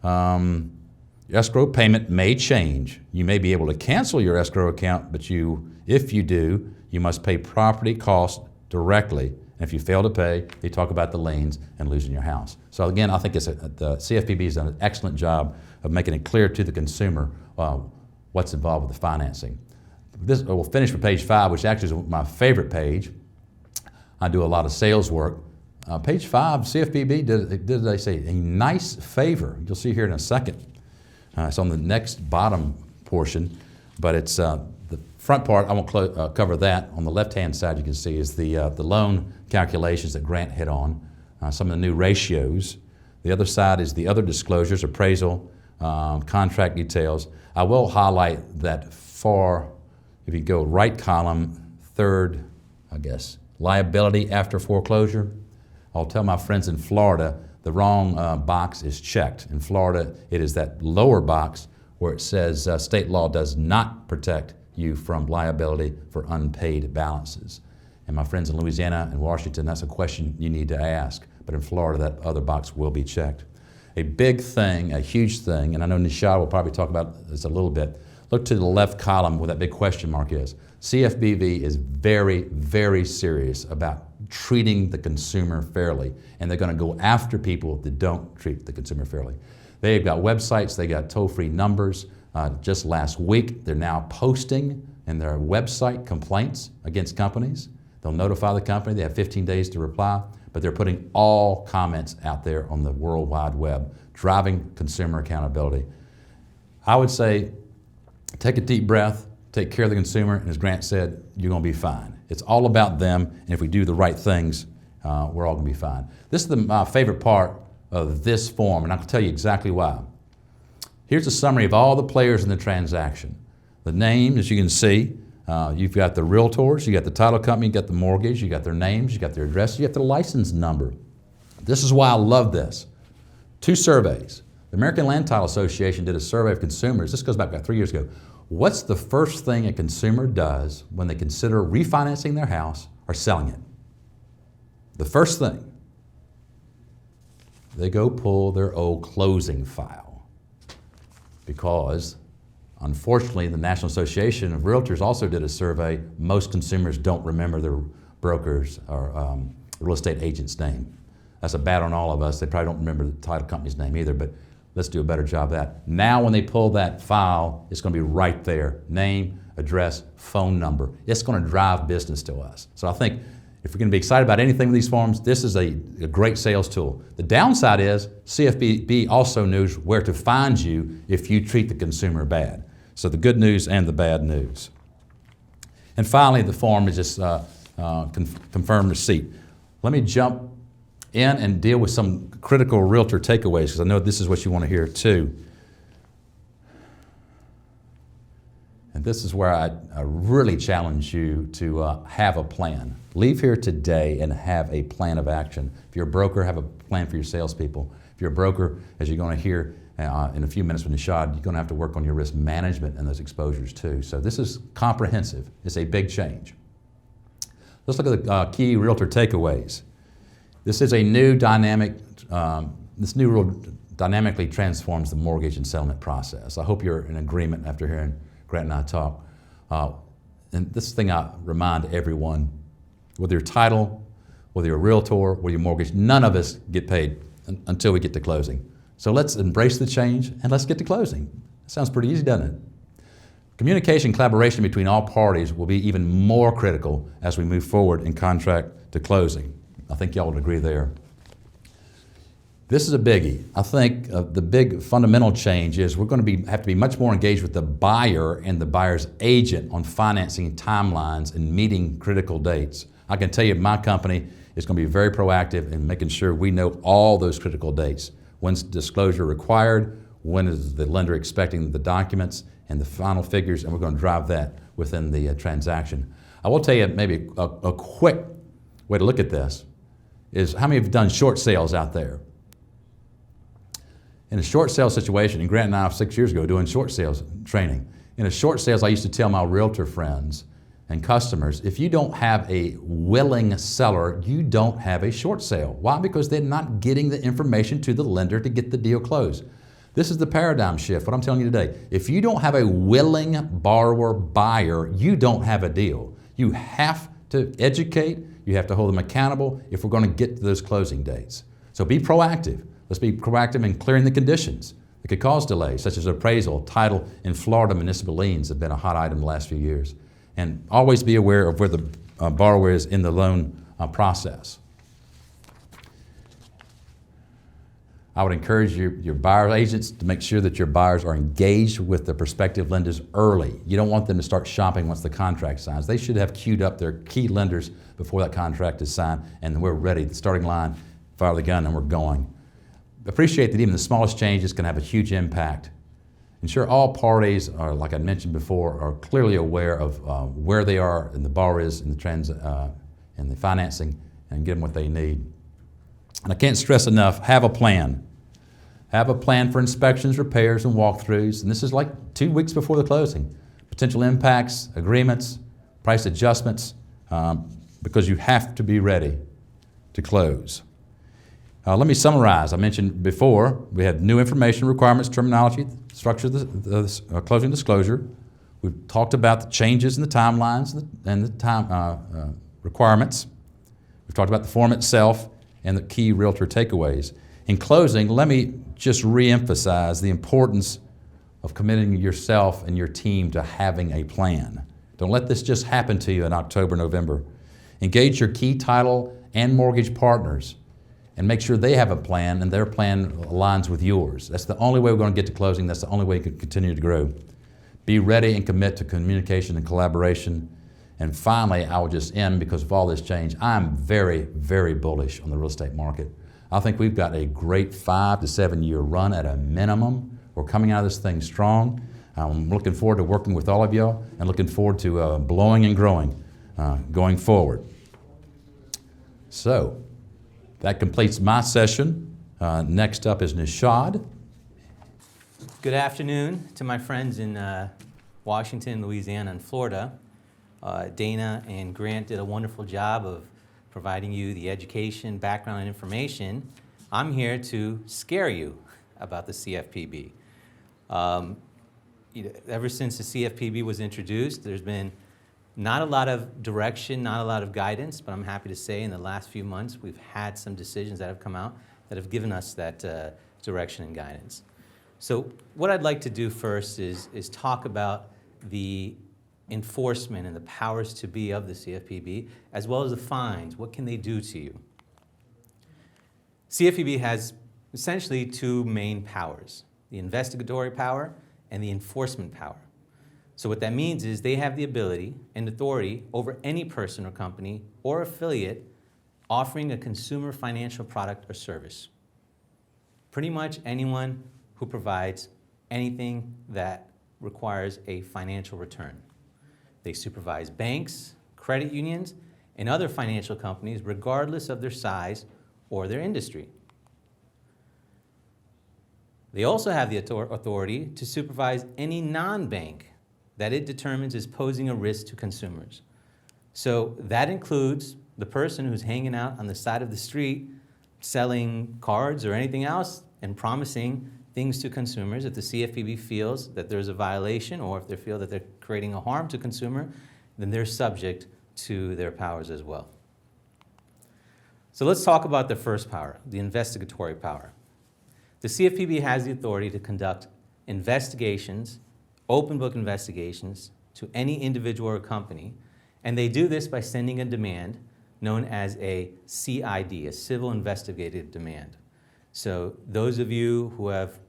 S2: escrow payment may change. You may be able to cancel your escrow account, but if you do, you must pay property costs directly And if you fail to pay, they talk about the liens and losing your house. So again, I think the CFPB has done an excellent job of making it clear to the consumer what's involved with the financing. We'll finish with page 5, which actually is my favorite page. I do a lot of sales work. Page 5, CFPB did they say, a nice favor. You'll see here in a second. It's on the next bottom portion, but it's the front part. I won't cover that. On the left-hand side, you can see is the loan calculations that Grant hit on, some of the new ratios. The other side is the other disclosures, appraisal, contract details. I will highlight that if you go right column, third, I guess, liability after foreclosure. I'll tell my friends in Florida, the wrong box is checked. In Florida, it is that lower box where it says state law does not protect you from liability for unpaid balances. And my friends in Louisiana and Washington, that's a question you need to ask. But in Florida, that other box will be checked. A big thing, a huge thing, and I know Nishad will probably talk about this a little bit. Look to the left column where that big question mark is. CFPB is very, very serious about treating the consumer fairly, and they're going to go after people that don't treat the consumer fairly. They've got websites, they got toll-free numbers. Just last week, they're now posting in their website complaints against companies. They'll notify the company, they have 15 days to reply, but they're putting all comments out there on the World Wide Web, driving consumer accountability. I would say, take a deep breath, take care of the consumer, and as Grant said, you're going to be fine. It's all about them, and if we do the right things, we're all going to be fine. This is my favorite part of this form, and I can tell you exactly why. Here's a summary of all the players in the transaction. The name, as you can see, you've got the realtors, you got the title company, you got the mortgage, you got their names, you got their address, you got their license number. This is why I love this. 2 surveys. The American Land Title Association did a survey of consumers. This goes back about 3 years ago. What's the first thing a consumer does when they consider refinancing their house or selling it? The first thing, they go pull their old closing file, because unfortunately the National Association of Realtors also did a survey. Most consumers don't remember their broker's or real estate agent's name. That's a bad on all of us. They probably don't remember the title company's name either, but let's do a better job of that. Now when they pull that file, it's going to be right there. Name, address, phone number. It's going to drive business to us. So I think if we're going to be excited about anything with these forms, this is a great sales tool. The downside is CFPB also knows where to find you if you treat the consumer bad. So the good news and the bad news. And finally, the form is just confirm receipt. Let me jump in and deal with some critical realtor takeaways, because I know this is what you want to hear too. And this is where I really challenge you to have a plan. Leave here today and have a plan of action. If you're a broker, have a plan for your salespeople. If you're a broker, as you're going to hear in a few minutes with Nishad, you're going to have to work on your risk management and those exposures too. So this is comprehensive. It's a big change. Let's look at the key realtor takeaways. This is a new dynamic, this new rule dynamically transforms the mortgage and settlement process. I hope you're in agreement after hearing Grant and I talk. And this thing I remind everyone, whether you're title, whether you're a realtor, whether you're mortgage, none of us get paid until we get to closing. So let's embrace the change and let's get to closing. That sounds pretty easy, doesn't it? Communication, collaboration between all parties will be even more critical as we move forward in contract to closing. I think y'all would agree there. This is a biggie. I think the big fundamental change is we're going to have to be much more engaged with the buyer and the buyer's agent on financing timelines and meeting critical dates. I can tell you my company is going to be very proactive in making sure we know all those critical dates. When's disclosure required? When is the lender expecting the documents and the final figures? And we're going to drive that within the transaction. I will tell you maybe a quick way to look at this is how many have done short sales out there? In a short sale situation, and Grant and I 6 years ago doing short sales training. In a short sales, I used to tell my realtor friends and customers, if you don't have a willing seller, you don't have a short sale. Why? Because they're not getting the information to the lender to get the deal closed. This is the paradigm shift, what I'm telling you today. If you don't have a willing borrower, buyer, you don't have a deal. You have to educate, You have to hold them accountable if we're going to get to those closing dates. So be proactive. Let's be proactive in clearing the conditions that could cause delays, such as appraisal, title, and Florida municipal liens have been a hot item the last few years. And always be aware of where the borrower is in the loan process. I would encourage your buyer agents to make sure that your buyers are engaged with the prospective lenders early. You don't want them to start shopping once the contract signs. They should have queued up their key lenders before that contract is signed, and we're ready, the starting line, fire the gun, and we're going. Appreciate that even the smallest changes can have a huge impact. Ensure all parties are, like I mentioned before, are clearly aware of where they are and the borrower is in the financing, and give them what they need. And I can't stress enough, have a plan. Have a plan for inspections, repairs, and walkthroughs. And this is like 2 weeks before the closing. Potential impacts, agreements, price adjustments, because you have to be ready to close. Let me summarize. I mentioned before, we had new information requirements, terminology, structure of the closing disclosure. We've talked about the changes in the timelines and the time requirements. We've talked about the form itself and the key realtor takeaways. In closing, let me just reemphasize the importance of committing yourself and your team to having a plan. Don't let this just happen to you in October, November. Engage your key title and mortgage partners and make sure they have a plan and their plan aligns with yours. That's the only way we're going to get to closing. That's the only way you can continue to grow. Be ready and commit to communication and collaboration. And finally, I will just end because of all this change. I'm very, very bullish on the real estate market. I think we've got a great 5 to 7 year run at a minimum. We're coming out of this thing strong. I'm looking forward to working with all of y'all and looking forward to blowing and growing going forward. So that completes my session. Next up is Nishad.
S3: Good afternoon to my friends in Washington, Louisiana, and Florida. Dana and Grant did a wonderful job of providing you the education, background, and information. I'm here to scare you about the CFPB. Ever since the CFPB was introduced, there's been not a lot of direction, not a lot of guidance, but I'm happy to say in the last few months we've had some decisions that have come out that have given us that direction and guidance. So what I'd like to do first is talk about the enforcement and the powers to be of the CFPB, as well as the fines. What can they do to you? CFPB has essentially 2 main powers, the investigatory power and the enforcement power. So what that means is they have the ability and authority over any person or company or affiliate offering a consumer financial product or service. Pretty much anyone who provides anything that requires a financial return. They supervise banks, credit unions, and other financial companies regardless of their size or their industry. They also have the authority to supervise any non-bank that it determines is posing a risk to consumers. So that includes the person who's hanging out on the side of the street selling cards or anything else and promising things to consumers. If the CFPB feels that there's a violation or if they feel that they're creating a harm to consumer, then they're subject to their powers as well. So let's talk about the first power, the investigatory power. The CFPB has the authority to conduct investigations, open book investigations, to any individual or company, and they do this by sending a demand known as a CID, a civil investigative demand. So those of you who have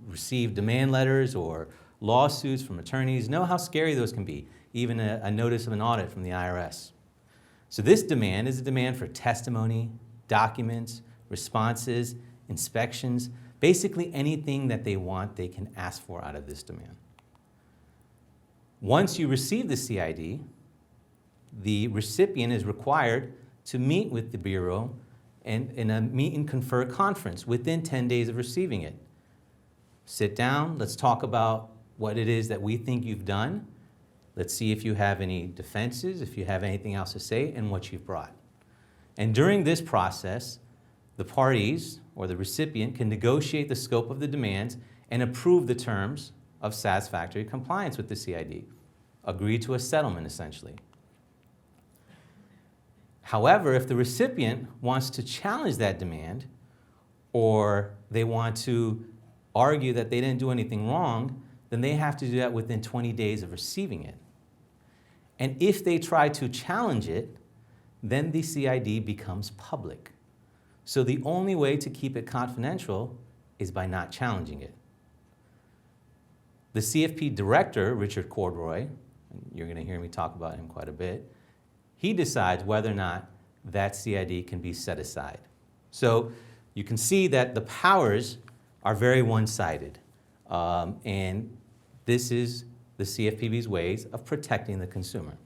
S3: received demand letters or lawsuits from attorneys know how scary those can be, even a notice of an audit from the IRS. So this demand is a demand for testimony, documents, responses, inspections, basically anything that they want, they can ask for out of this demand. Once you receive the CID, the recipient is required to meet with the Bureau in a meet and confer conference within 10 days of receiving it. Sit down, let's talk about what it is that we think you've done. Let's see if you have any defenses, if you have anything else to say, and what you've brought. And during this process, the parties or the recipient can negotiate the scope of the demands and approve the terms of satisfactory compliance with the CID. Agree to a settlement, essentially. However, if the recipient wants to challenge that demand, or they want to argue that they didn't do anything wrong, then they have to do that within 20 days of receiving it. And if they try to challenge it, then the CID becomes public. So the only way to keep it confidential is by not challenging it. The CFP director, Richard Cordroy, and you're going to hear me talk about him quite a bit, he decides whether or not that CID can be set aside. So you can see that the powers are very one-sided. And this is the CFPB's ways of protecting the consumer.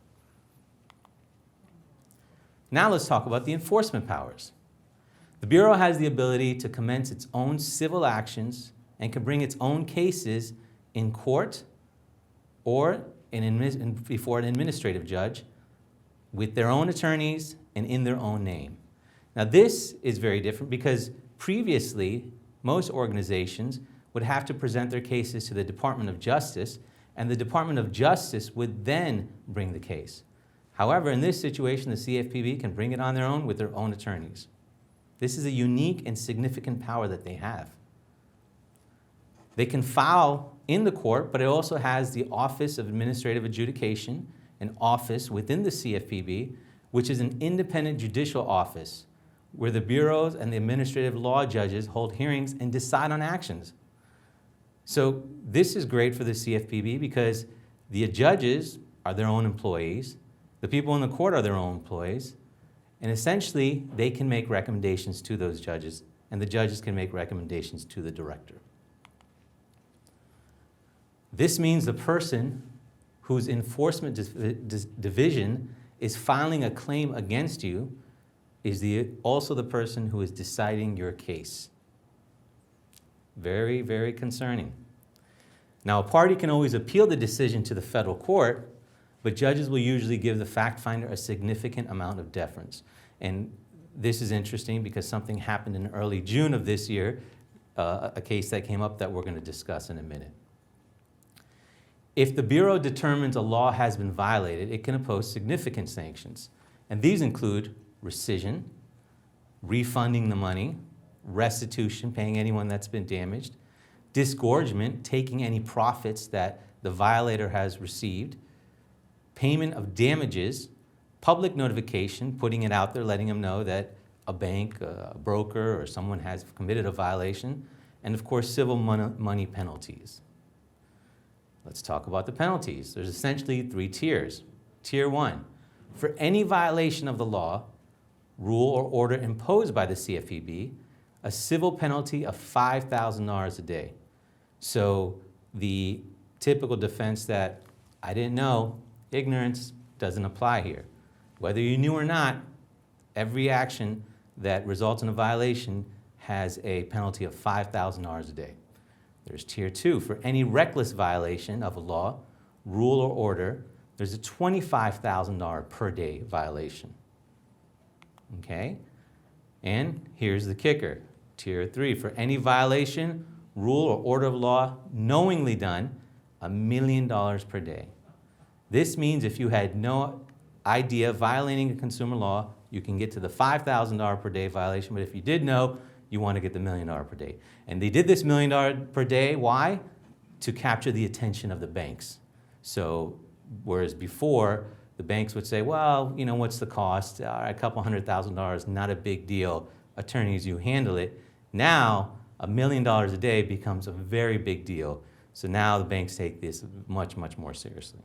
S3: Now let's talk about the enforcement powers. The Bureau has the ability to commence its own civil actions and can bring its own cases in court or before an administrative judge with their own attorneys and in their own name. Now this is very different because previously most organizations would have to present their cases to the Department of Justice, and the Department of Justice would then bring the case. However, in this situation, the CFPB can bring it on their own with their own attorneys. This is a unique and significant power that they have. They can file in the court, but it also has the Office of Administrative Adjudication, an office within the CFPB, which is an independent judicial office where the bureaus and the administrative law judges hold hearings and decide on actions. So this is great for the CFPB because the judges are their own employees, the people in the court are their own employees, and essentially they can make recommendations to those judges, and the judges can make recommendations to the director. This means the person whose enforcement division is filing a claim against you is also the person who is deciding your case. Very, very concerning. Now, a party can always appeal the decision to the federal court, but judges will usually give the fact finder a significant amount of deference. And this is interesting because something happened in early June of this year, a case that came up that we're going to discuss in a minute. If the Bureau determines a law has been violated, it can impose significant sanctions. And these include rescission, refunding the money, restitution, paying anyone that's been damaged, disgorgement, taking any profits that the violator has received, payment of damages, public notification, putting it out there, letting them know that a bank, a broker, or someone has committed a violation, and of course, civil money penalties. Let's talk about the penalties. There's essentially 3 tiers. Tier 1, for any violation of the law, rule, or order imposed by the CFPB, a civil penalty of $5,000 a day. So the typical defense that I didn't know, ignorance doesn't apply here. Whether you knew or not, every action that results in a violation has a penalty of $5,000 a day. There's tier 2, for any reckless violation of a law, rule, or order, there's a $25,000 per day violation. Okay? And here's the kicker. Tier 3, for any violation, rule, or order of law knowingly done, $1 million per day. This means if you had no idea of violating a consumer law, you can get to the $5,000 per day violation, but if you did know, you want to get the $1 million per day. And they did this $1 million per day, why? To capture the attention of the banks. So, whereas before, the banks would say, well, you know, what's the cost? A couple $100,000, not a big deal. Attorneys, you handle it. Now, $1 million a day becomes a very big deal. So now the banks take this much, much more seriously.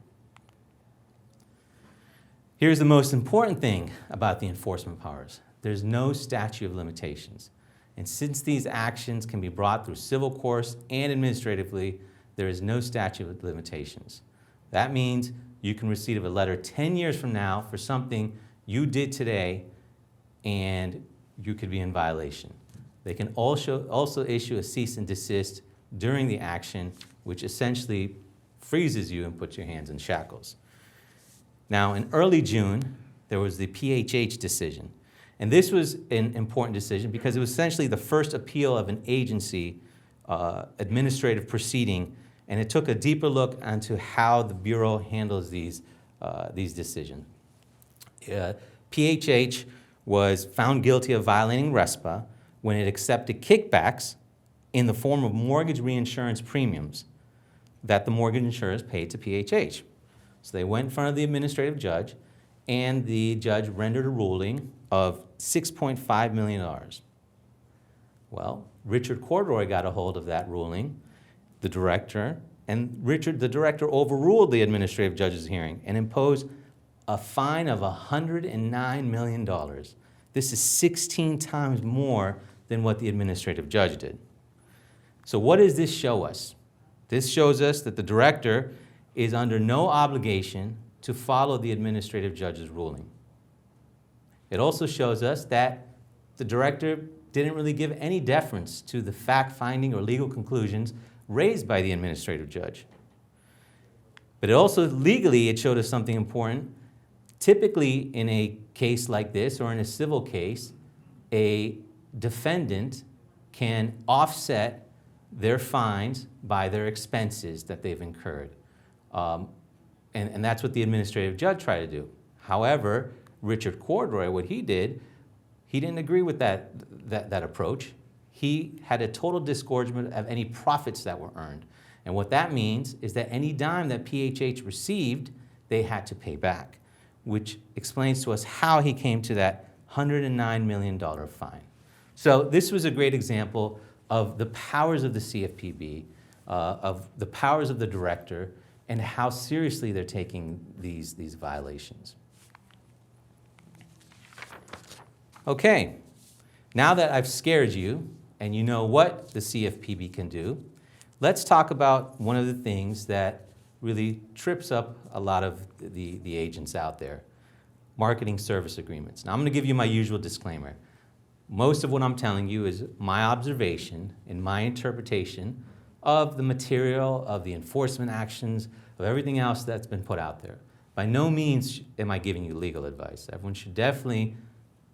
S3: Here's the most important thing about the enforcement powers. There's no statute of limitations. And since these actions can be brought through civil courts and administratively, there is no statute of limitations. That means you can receive a letter 10 years from now for something you did today and you could be in violation. They can also issue a cease and desist during the action, which essentially freezes you and puts your hands in shackles. Now, in early June, there was the PHH decision. And this was an important decision because it was essentially the first appeal of an agency administrative proceeding, and it took a deeper look into how the Bureau handles these decisions. PHH was found guilty of violating RESPA when it accepted kickbacks in the form of mortgage reinsurance premiums that the mortgage insurers paid to PHH. So they went in front of the administrative judge, and the judge rendered a ruling of $6.5 million. Well, Richard Corduroy got a hold of that ruling, the director, and the director overruled the administrative judge's hearing and imposed a fine of $109 million. This is 16 times more than what the administrative judge did. So what does this show us? This shows us that the director is under no obligation to follow the administrative judge's ruling. It also shows us that the director didn't really give any deference to the fact-finding or legal conclusions raised by the administrative judge. But it also, legally, it showed us something important. Typically, in a case like this, or in a civil case, a defendant can offset their fines by their expenses that they've incurred. And that's what the administrative judge tried to do. However, Richard Corduroy, what he did, he didn't agree with that approach. He had a total disgorgement of any profits that were earned. And what that means is that any dime that PHH received, they had to pay back, which explains to us how he came to that $109 million fine. So this was a great example of the powers of the CFPB, of the powers of the director, and how seriously they're taking these violations. Okay, now that I've scared you and you know what the CFPB can do, let's talk about one of the things that really trips up a lot of the agents out there: marketing service agreements. Now, I'm going to give you my usual disclaimer. Most of what I'm telling you is my observation and my interpretation of the material, of the enforcement actions, of everything else that's been put out there. By no means am I giving you legal advice. Everyone should definitely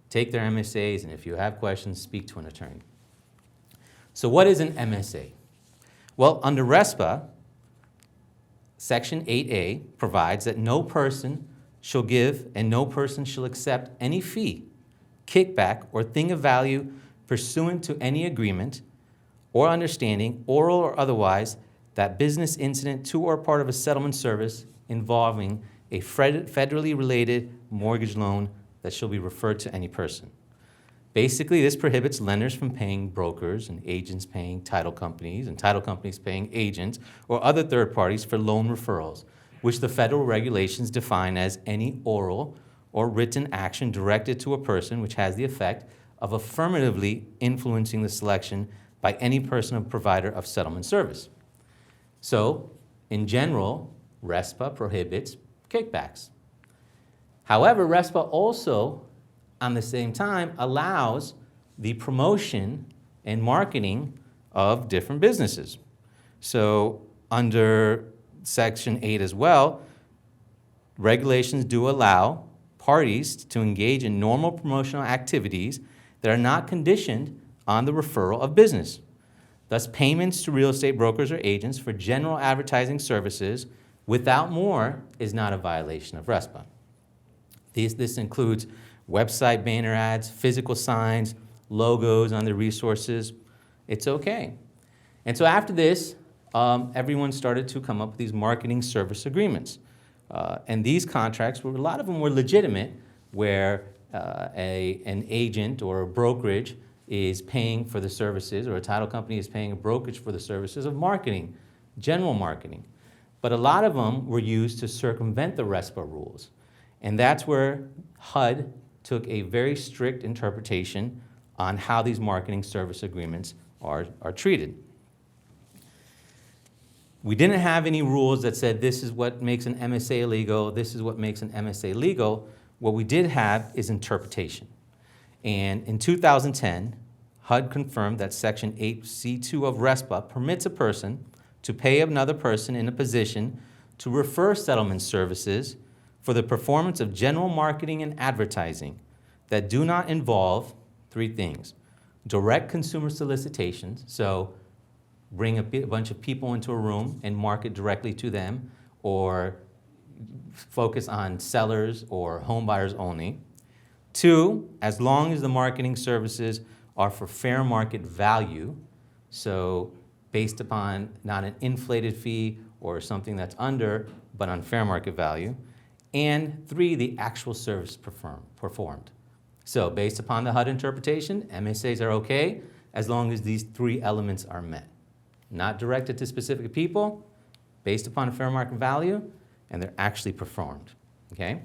S3: take their MSAs, and if you have questions, speak to an attorney. So what is an MSA? Well, under RESPA, Section 8A provides that no person shall give and no person shall accept any fee, kickback, or thing of value pursuant to any agreement or understanding, oral or otherwise, that business incident to or part of a settlement service involving a federally related mortgage loan that shall be referred to any person. Basically, this prohibits lenders from paying brokers and agents paying title companies and title companies paying agents or other third parties for loan referrals, which the federal regulations define as any oral or written action directed to a person which has the effect of affirmatively influencing the selection by any person or provider of settlement service. So, in general, RESPA prohibits kickbacks. However, RESPA also, on the same time, allows the promotion and marketing of different businesses. So, under Section 8 as well, regulations do allow parties to engage in normal promotional activities that are not conditioned on the referral of business. Thus, payments to real estate brokers or agents for general advertising services without more is not a violation of RESPA. This includes website banner ads, physical signs, logos on the resources. It's okay. And so after this, everyone started to come up with these marketing service agreements. And these contracts, a lot of them were legitimate, where an agent or a brokerage is paying for the services, or a title company is paying a brokerage for the services of marketing, general marketing. But a lot of them were used to circumvent the RESPA rules. And that's where HUD took a very strict interpretation on how these marketing service agreements are treated. We didn't have any rules that said this is what makes an MSA illegal, this is what makes an MSA legal. What we did have is interpretation. And in 2010, HUD confirmed that Section 8C2 of RESPA permits a person to pay another person in a position to refer settlement services for the performance of general marketing and advertising that do not involve three things: direct consumer solicitations, so bring a bunch of people into a room and market directly to them, or focus on sellers or home buyers only. 2, as long as the marketing services are for fair market value, so based upon not an inflated fee or something that's under, but on fair market value. And 3, the actual service performed. So based upon the HUD interpretation, MSAs are okay as long as these 3 elements are met. Not directed to specific people, based upon a fair market value, and they're actually performed, okay?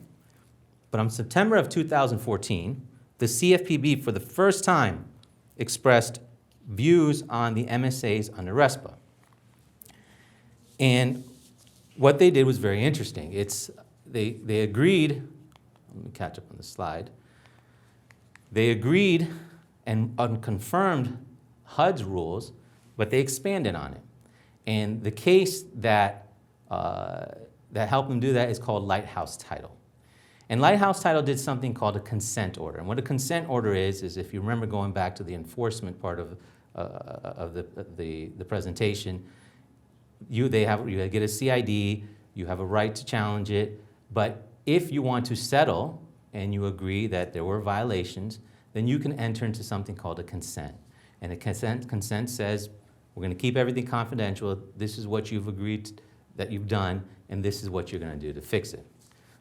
S3: But on September of 2014, the CFPB for the first time expressed views on the MSAs under RESPA. And what they did was very interesting. They agreed, let me catch up on the slide. They agreed and confirmed HUD's rules, but they expanded on it. And the case that helped them do that is called Lighthouse Title. And Lighthouse Title did something called a consent order. And what a consent order is if you remember going back to the enforcement part of the presentation, you get a CID, you have a right to challenge it, but if you want to settle and you agree that there were violations, then you can enter into something called a consent. And a consent says, we're going to keep everything confidential, this is what you've agreed that you've done, and this is what you're going to do to fix it.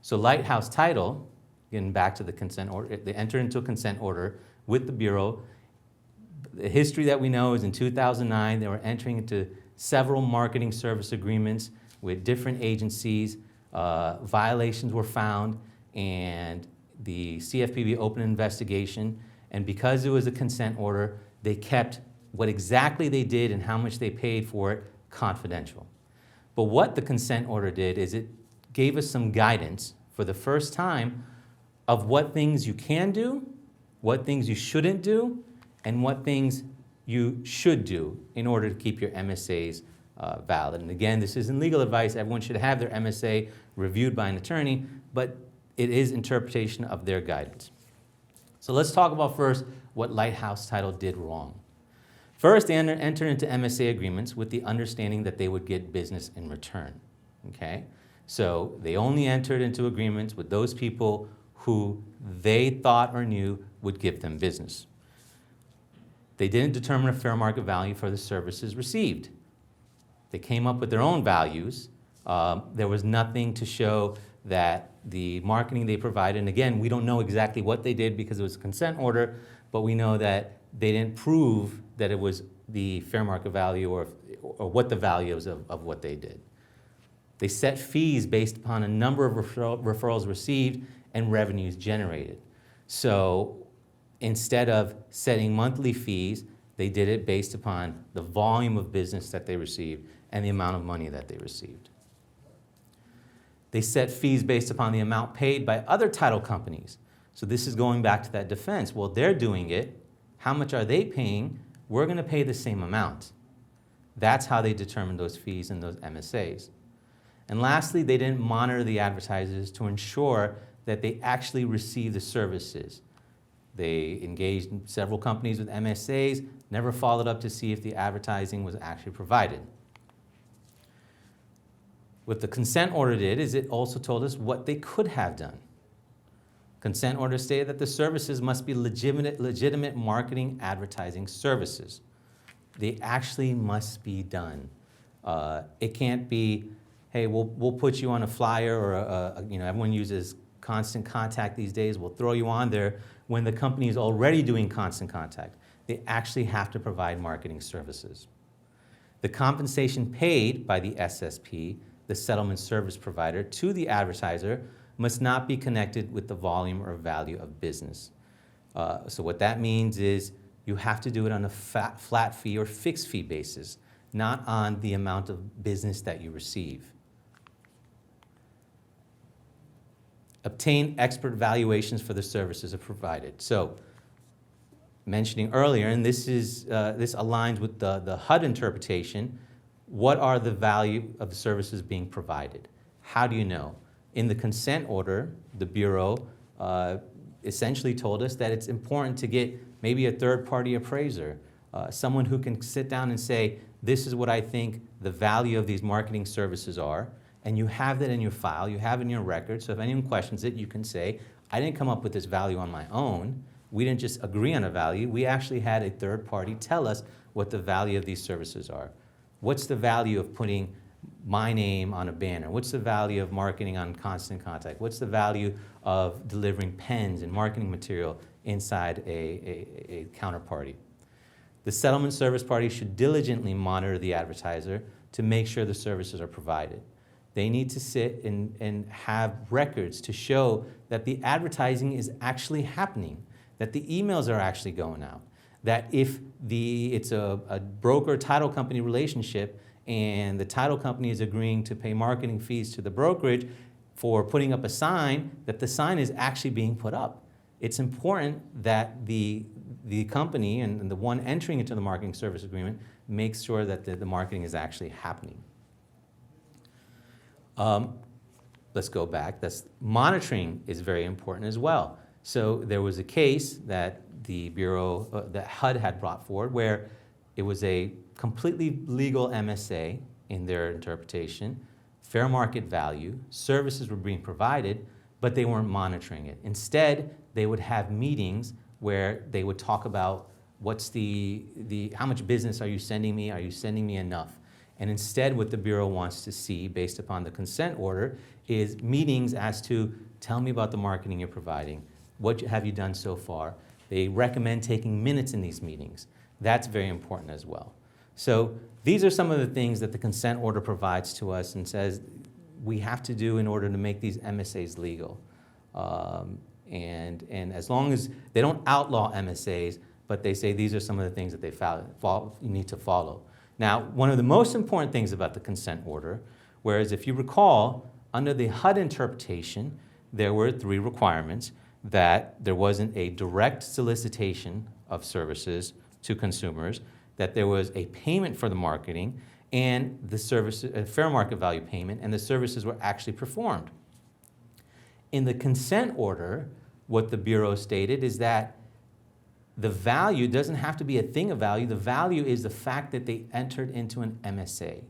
S3: So Lighthouse Title, getting back to the consent order, they entered into a consent order with the Bureau. The history that we know is in 2009, they were entering into several marketing service agreements with different agencies. Violations were found, and the CFPB opened an investigation. And because it was a consent order, they kept what exactly they did and how much they paid for it confidential. But what the consent order did is it gave us some guidance for the first time of what things you can do, what things you shouldn't do, and what things you should do in order to keep your MSAs valid. And again, this isn't legal advice. Everyone should have their MSA reviewed by an attorney, but it is interpretation of their guidance. So let's talk about first what Lighthouse Title did wrong. First, they entered into MSA agreements with the understanding that they would get business in return, okay? So they only entered into agreements with those people who they thought or knew would give them business. They didn't determine a fair market value for the services received. They came up with their own values. There was nothing to show that the marketing they provided, and again, we don't know exactly what they did because it was a consent order, but we know that they didn't prove that it was the fair market value or what the value is of what they did. They set fees based upon a number of referrals received and revenues generated. So instead of setting monthly fees, they did it based upon the volume of business that they received and the amount of money that they received. They set fees based upon the amount paid by other title companies. So this is going back to that defense. Well, they're doing it. How much are they paying? We're going to pay the same amount. That's how they determined those fees and those MSAs. And lastly, they didn't monitor the advertisers to ensure that they actually received the services. They engaged several companies with MSAs, never followed up to see if the advertising was actually provided. What the consent order did is it also told us what they could have done. Consent order stated that the services must be legitimate marketing advertising services. They actually must be done. It can't be, hey, we'll put you on a flyer or everyone uses Constant Contact these days. We'll throw you on there when the company is already doing Constant Contact. They actually have to provide marketing services. The compensation paid by the SSP, the settlement service provider, to the advertiser must not be connected with the volume or value of business. So what that means is you have to do it on a flat fee or fixed fee basis, not on the amount of business that you receive. Obtain expert valuations for the services provided. So, mentioning earlier, and this aligns with the HUD interpretation, what are the value of the services being provided? How do you know? In the consent order, the Bureau essentially told us that it's important to get maybe a third-party appraiser, someone who can sit down and say, this is what I think the value of these marketing services are, and you have that in your file, you have it in your record, so if anyone questions it, you can say, I didn't come up with this value on my own. We didn't just agree on a value. We actually had a third party tell us what the value of these services are. What's the value of putting my name on a banner? What's the value of marketing on Constant Contact? What's the value of delivering pens and marketing material inside a counterparty? The settlement service party should diligently monitor the advertiser to make sure the services are provided. They need to sit and have records to show that the advertising is actually happening, that the emails are actually going out, that if it's a broker title company relationship and the title company is agreeing to pay marketing fees to the brokerage for putting up a sign, that the sign is actually being put up. It's important that the company and the one entering into the marketing service agreement makes sure that the marketing is actually happening. Let's go back. Monitoring is very important as well. So there was a case that the Bureau, that HUD had brought forward where it was a completely legal MSA in their interpretation, fair market value, services were being provided, but they weren't monitoring it. Instead, they would have meetings where they would talk about what's how much business are you sending me? Are you sending me enough? And instead, what the Bureau wants to see, based upon the consent order, is meetings as to, tell me about the marketing you're providing. What have you done so far? They recommend taking minutes in these meetings. That's very important as well. So these are some of the things that the consent order provides to us and says we have to do in order to make these MSAs legal. And as long as they don't outlaw MSAs, but they say these are some of the things that you need to follow. Now, one of the most important things about the consent order, whereas if you recall, under the HUD interpretation, there were 3 requirements: that there wasn't a direct solicitation of services to consumers, that there was a payment for the marketing, and the service, a fair market value payment, and the services were actually performed. In the consent order, what the Bureau stated is that the value doesn't have to be a thing of value. The value is the fact that they entered into an MSA.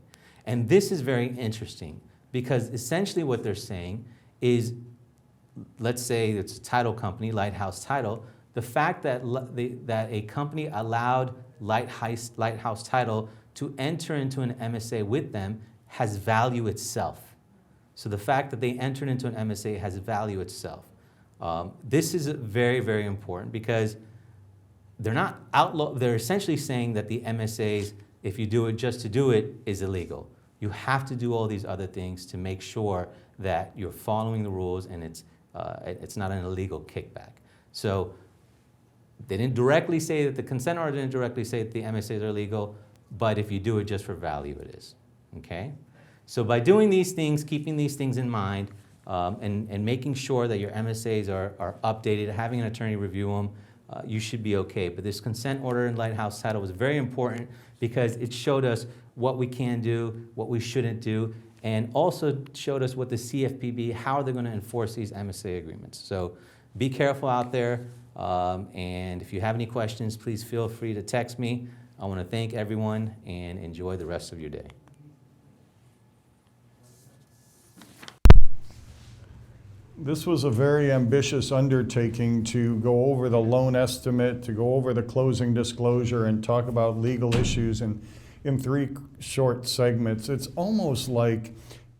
S3: And this is very interesting because essentially what they're saying is, let's say it's a title company, Lighthouse Title, the fact that a company allowed Lighthouse Title to enter into an MSA with them has value itself. So the fact that they entered into an MSA has value itself. This is very, very important because they're essentially saying that the MSAs, if you do it just to do it, is illegal. You have to do all these other things to make sure that you're following the rules and it's not an illegal kickback. So they didn't directly say that the consent order didn't directly say that the MSAs are illegal, but if you do it just for value, it is. Okay? So by doing these things, keeping these things in mind, and making sure that your MSAs are updated, having an attorney review them, you should be okay. But this consent order in Lighthouse Title was very important because it showed us what we can do, what we shouldn't do, and also showed us what the CFPB, how they're going to enforce these MSA agreements. So be careful out there, and if you have any questions, please feel free to text me. I want to thank everyone and enjoy the rest of your day.
S1: This was a very ambitious undertaking to go over the loan estimate, to go over the closing disclosure, and talk about legal issues in 3 short segments. It's almost like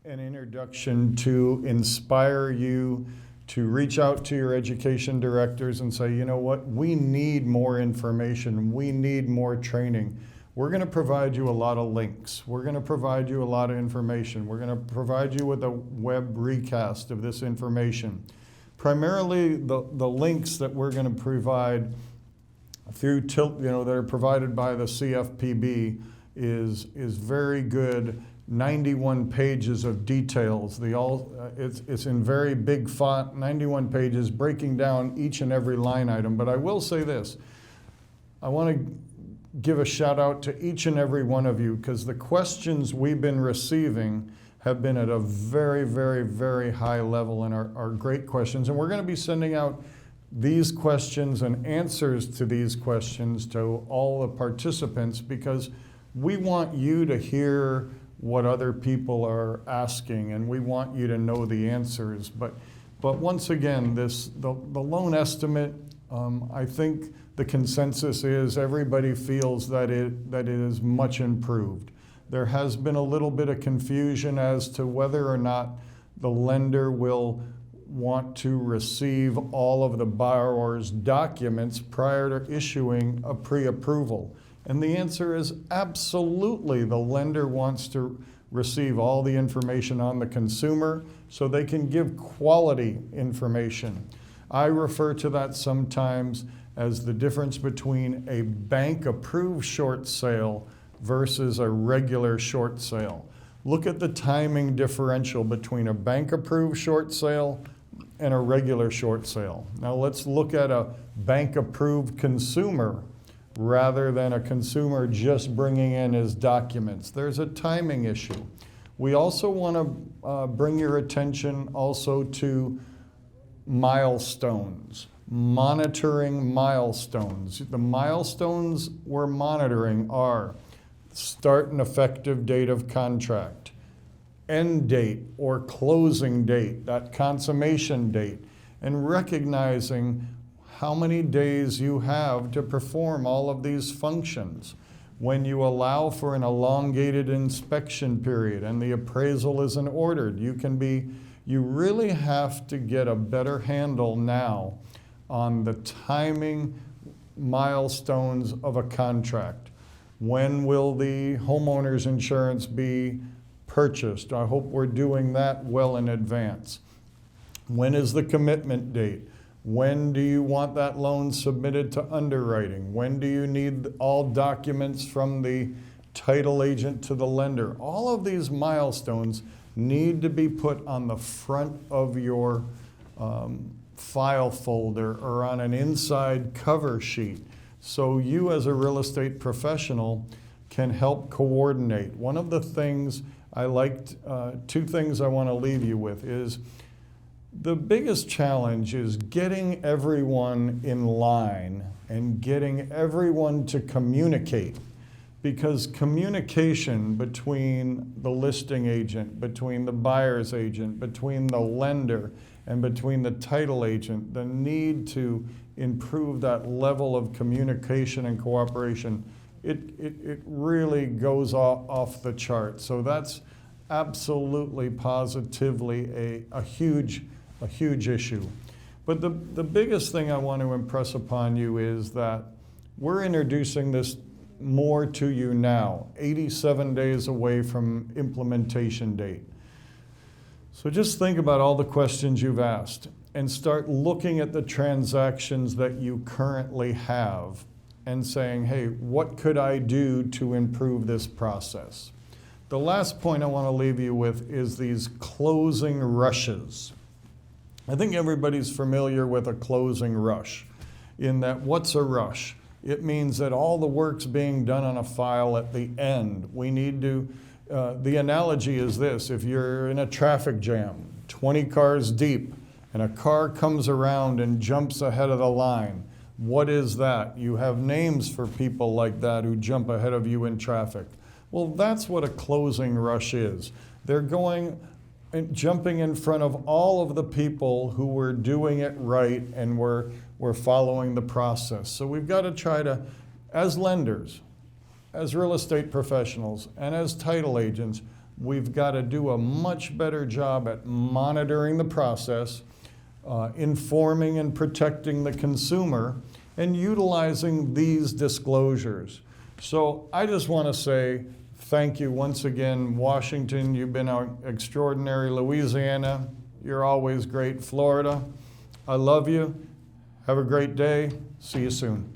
S1: an introduction to inspire you to reach out to your education directors and say, you know what, we need more information, we need more training. We're going to provide you a lot of links. We're going to provide you a lot of information. We're going to provide you with a web recast of this information. Primarily, the links that we're going to provide through that are provided by the CFPB is very good. 91 pages of details. It's in very big font, 91 pages, breaking down each and every line item. But I will say this: I want to give a shout out to each and every one of you, because the questions we've been receiving have been at a very, very, very high level and are great questions. And we're going to be sending out these questions and answers to these questions to all the participants, because we want you to hear what other people are asking and we want you to know the answers. But But once again, the loan estimate, I think the consensus is everybody feels that it is much improved. There has been a little bit of confusion as to whether or not the lender will want to receive all of the borrower's documents prior to issuing a pre-approval. And the answer is absolutely. The lender wants to receive all the information on the consumer so they can give quality information. I refer to that sometimes as the difference between a bank-approved short sale versus a regular short sale. Look at the timing differential between a bank-approved short sale and a regular short sale. Now let's look at a bank-approved consumer rather than a consumer just bringing in his documents. There's a timing issue. We also want to bring your attention also to milestones, monitoring milestones. The milestones we're monitoring are start and effective date of contract, end date or closing date, that consummation date, and recognizing how many days you have to perform all of these functions. When you allow for an elongated inspection period and the appraisal isn't ordered, you really have to get a better handle now on the timing milestones of a contract. When will the homeowner's insurance be purchased? I hope we're doing that well in advance. When is the commitment date? When do you want that loan submitted to underwriting? When do you need all documents from the title agent to the lender? All of these milestones need to be put on the front of your file folder or on an inside cover sheet so you as a real estate professional can help coordinate. One of the things I liked, two things I want to leave you with is the biggest challenge is getting everyone in line and getting everyone to communicate, because communication between the listing agent, between the buyer's agent, between the lender, and between the title agent, the need to improve that level of communication and cooperation, it really goes off the chart. So that's absolutely, positively a huge issue. But the biggest thing I want to impress upon you is that we're introducing this more to you now, 87 days away from implementation date. So just think about all the questions you've asked and start looking at the transactions that you currently have and saying, hey, what could I do to improve this process? The last point I want to leave you with is these closing rushes. I think everybody's familiar with a closing rush, in that what's a rush? It means that all the work's being done on a file at the end. We need to, the analogy is this: if you're in a traffic jam, 20 cars deep, and a car comes around and jumps ahead of the line, what is that? You have names for people like that who jump ahead of you in traffic. Well, that's what a closing rush is. They're going and jumping in front of all of the people who were doing it right and were following the process. So we've got to try to, as lenders, as real estate professionals, and as title agents, we've got to do a much better job at monitoring the process, informing and protecting the consumer, and utilizing these disclosures. So I just want to say thank you once again, Washington. You've been extraordinary. Louisiana, you're always great. Florida, I love you. Have a great day. See you soon.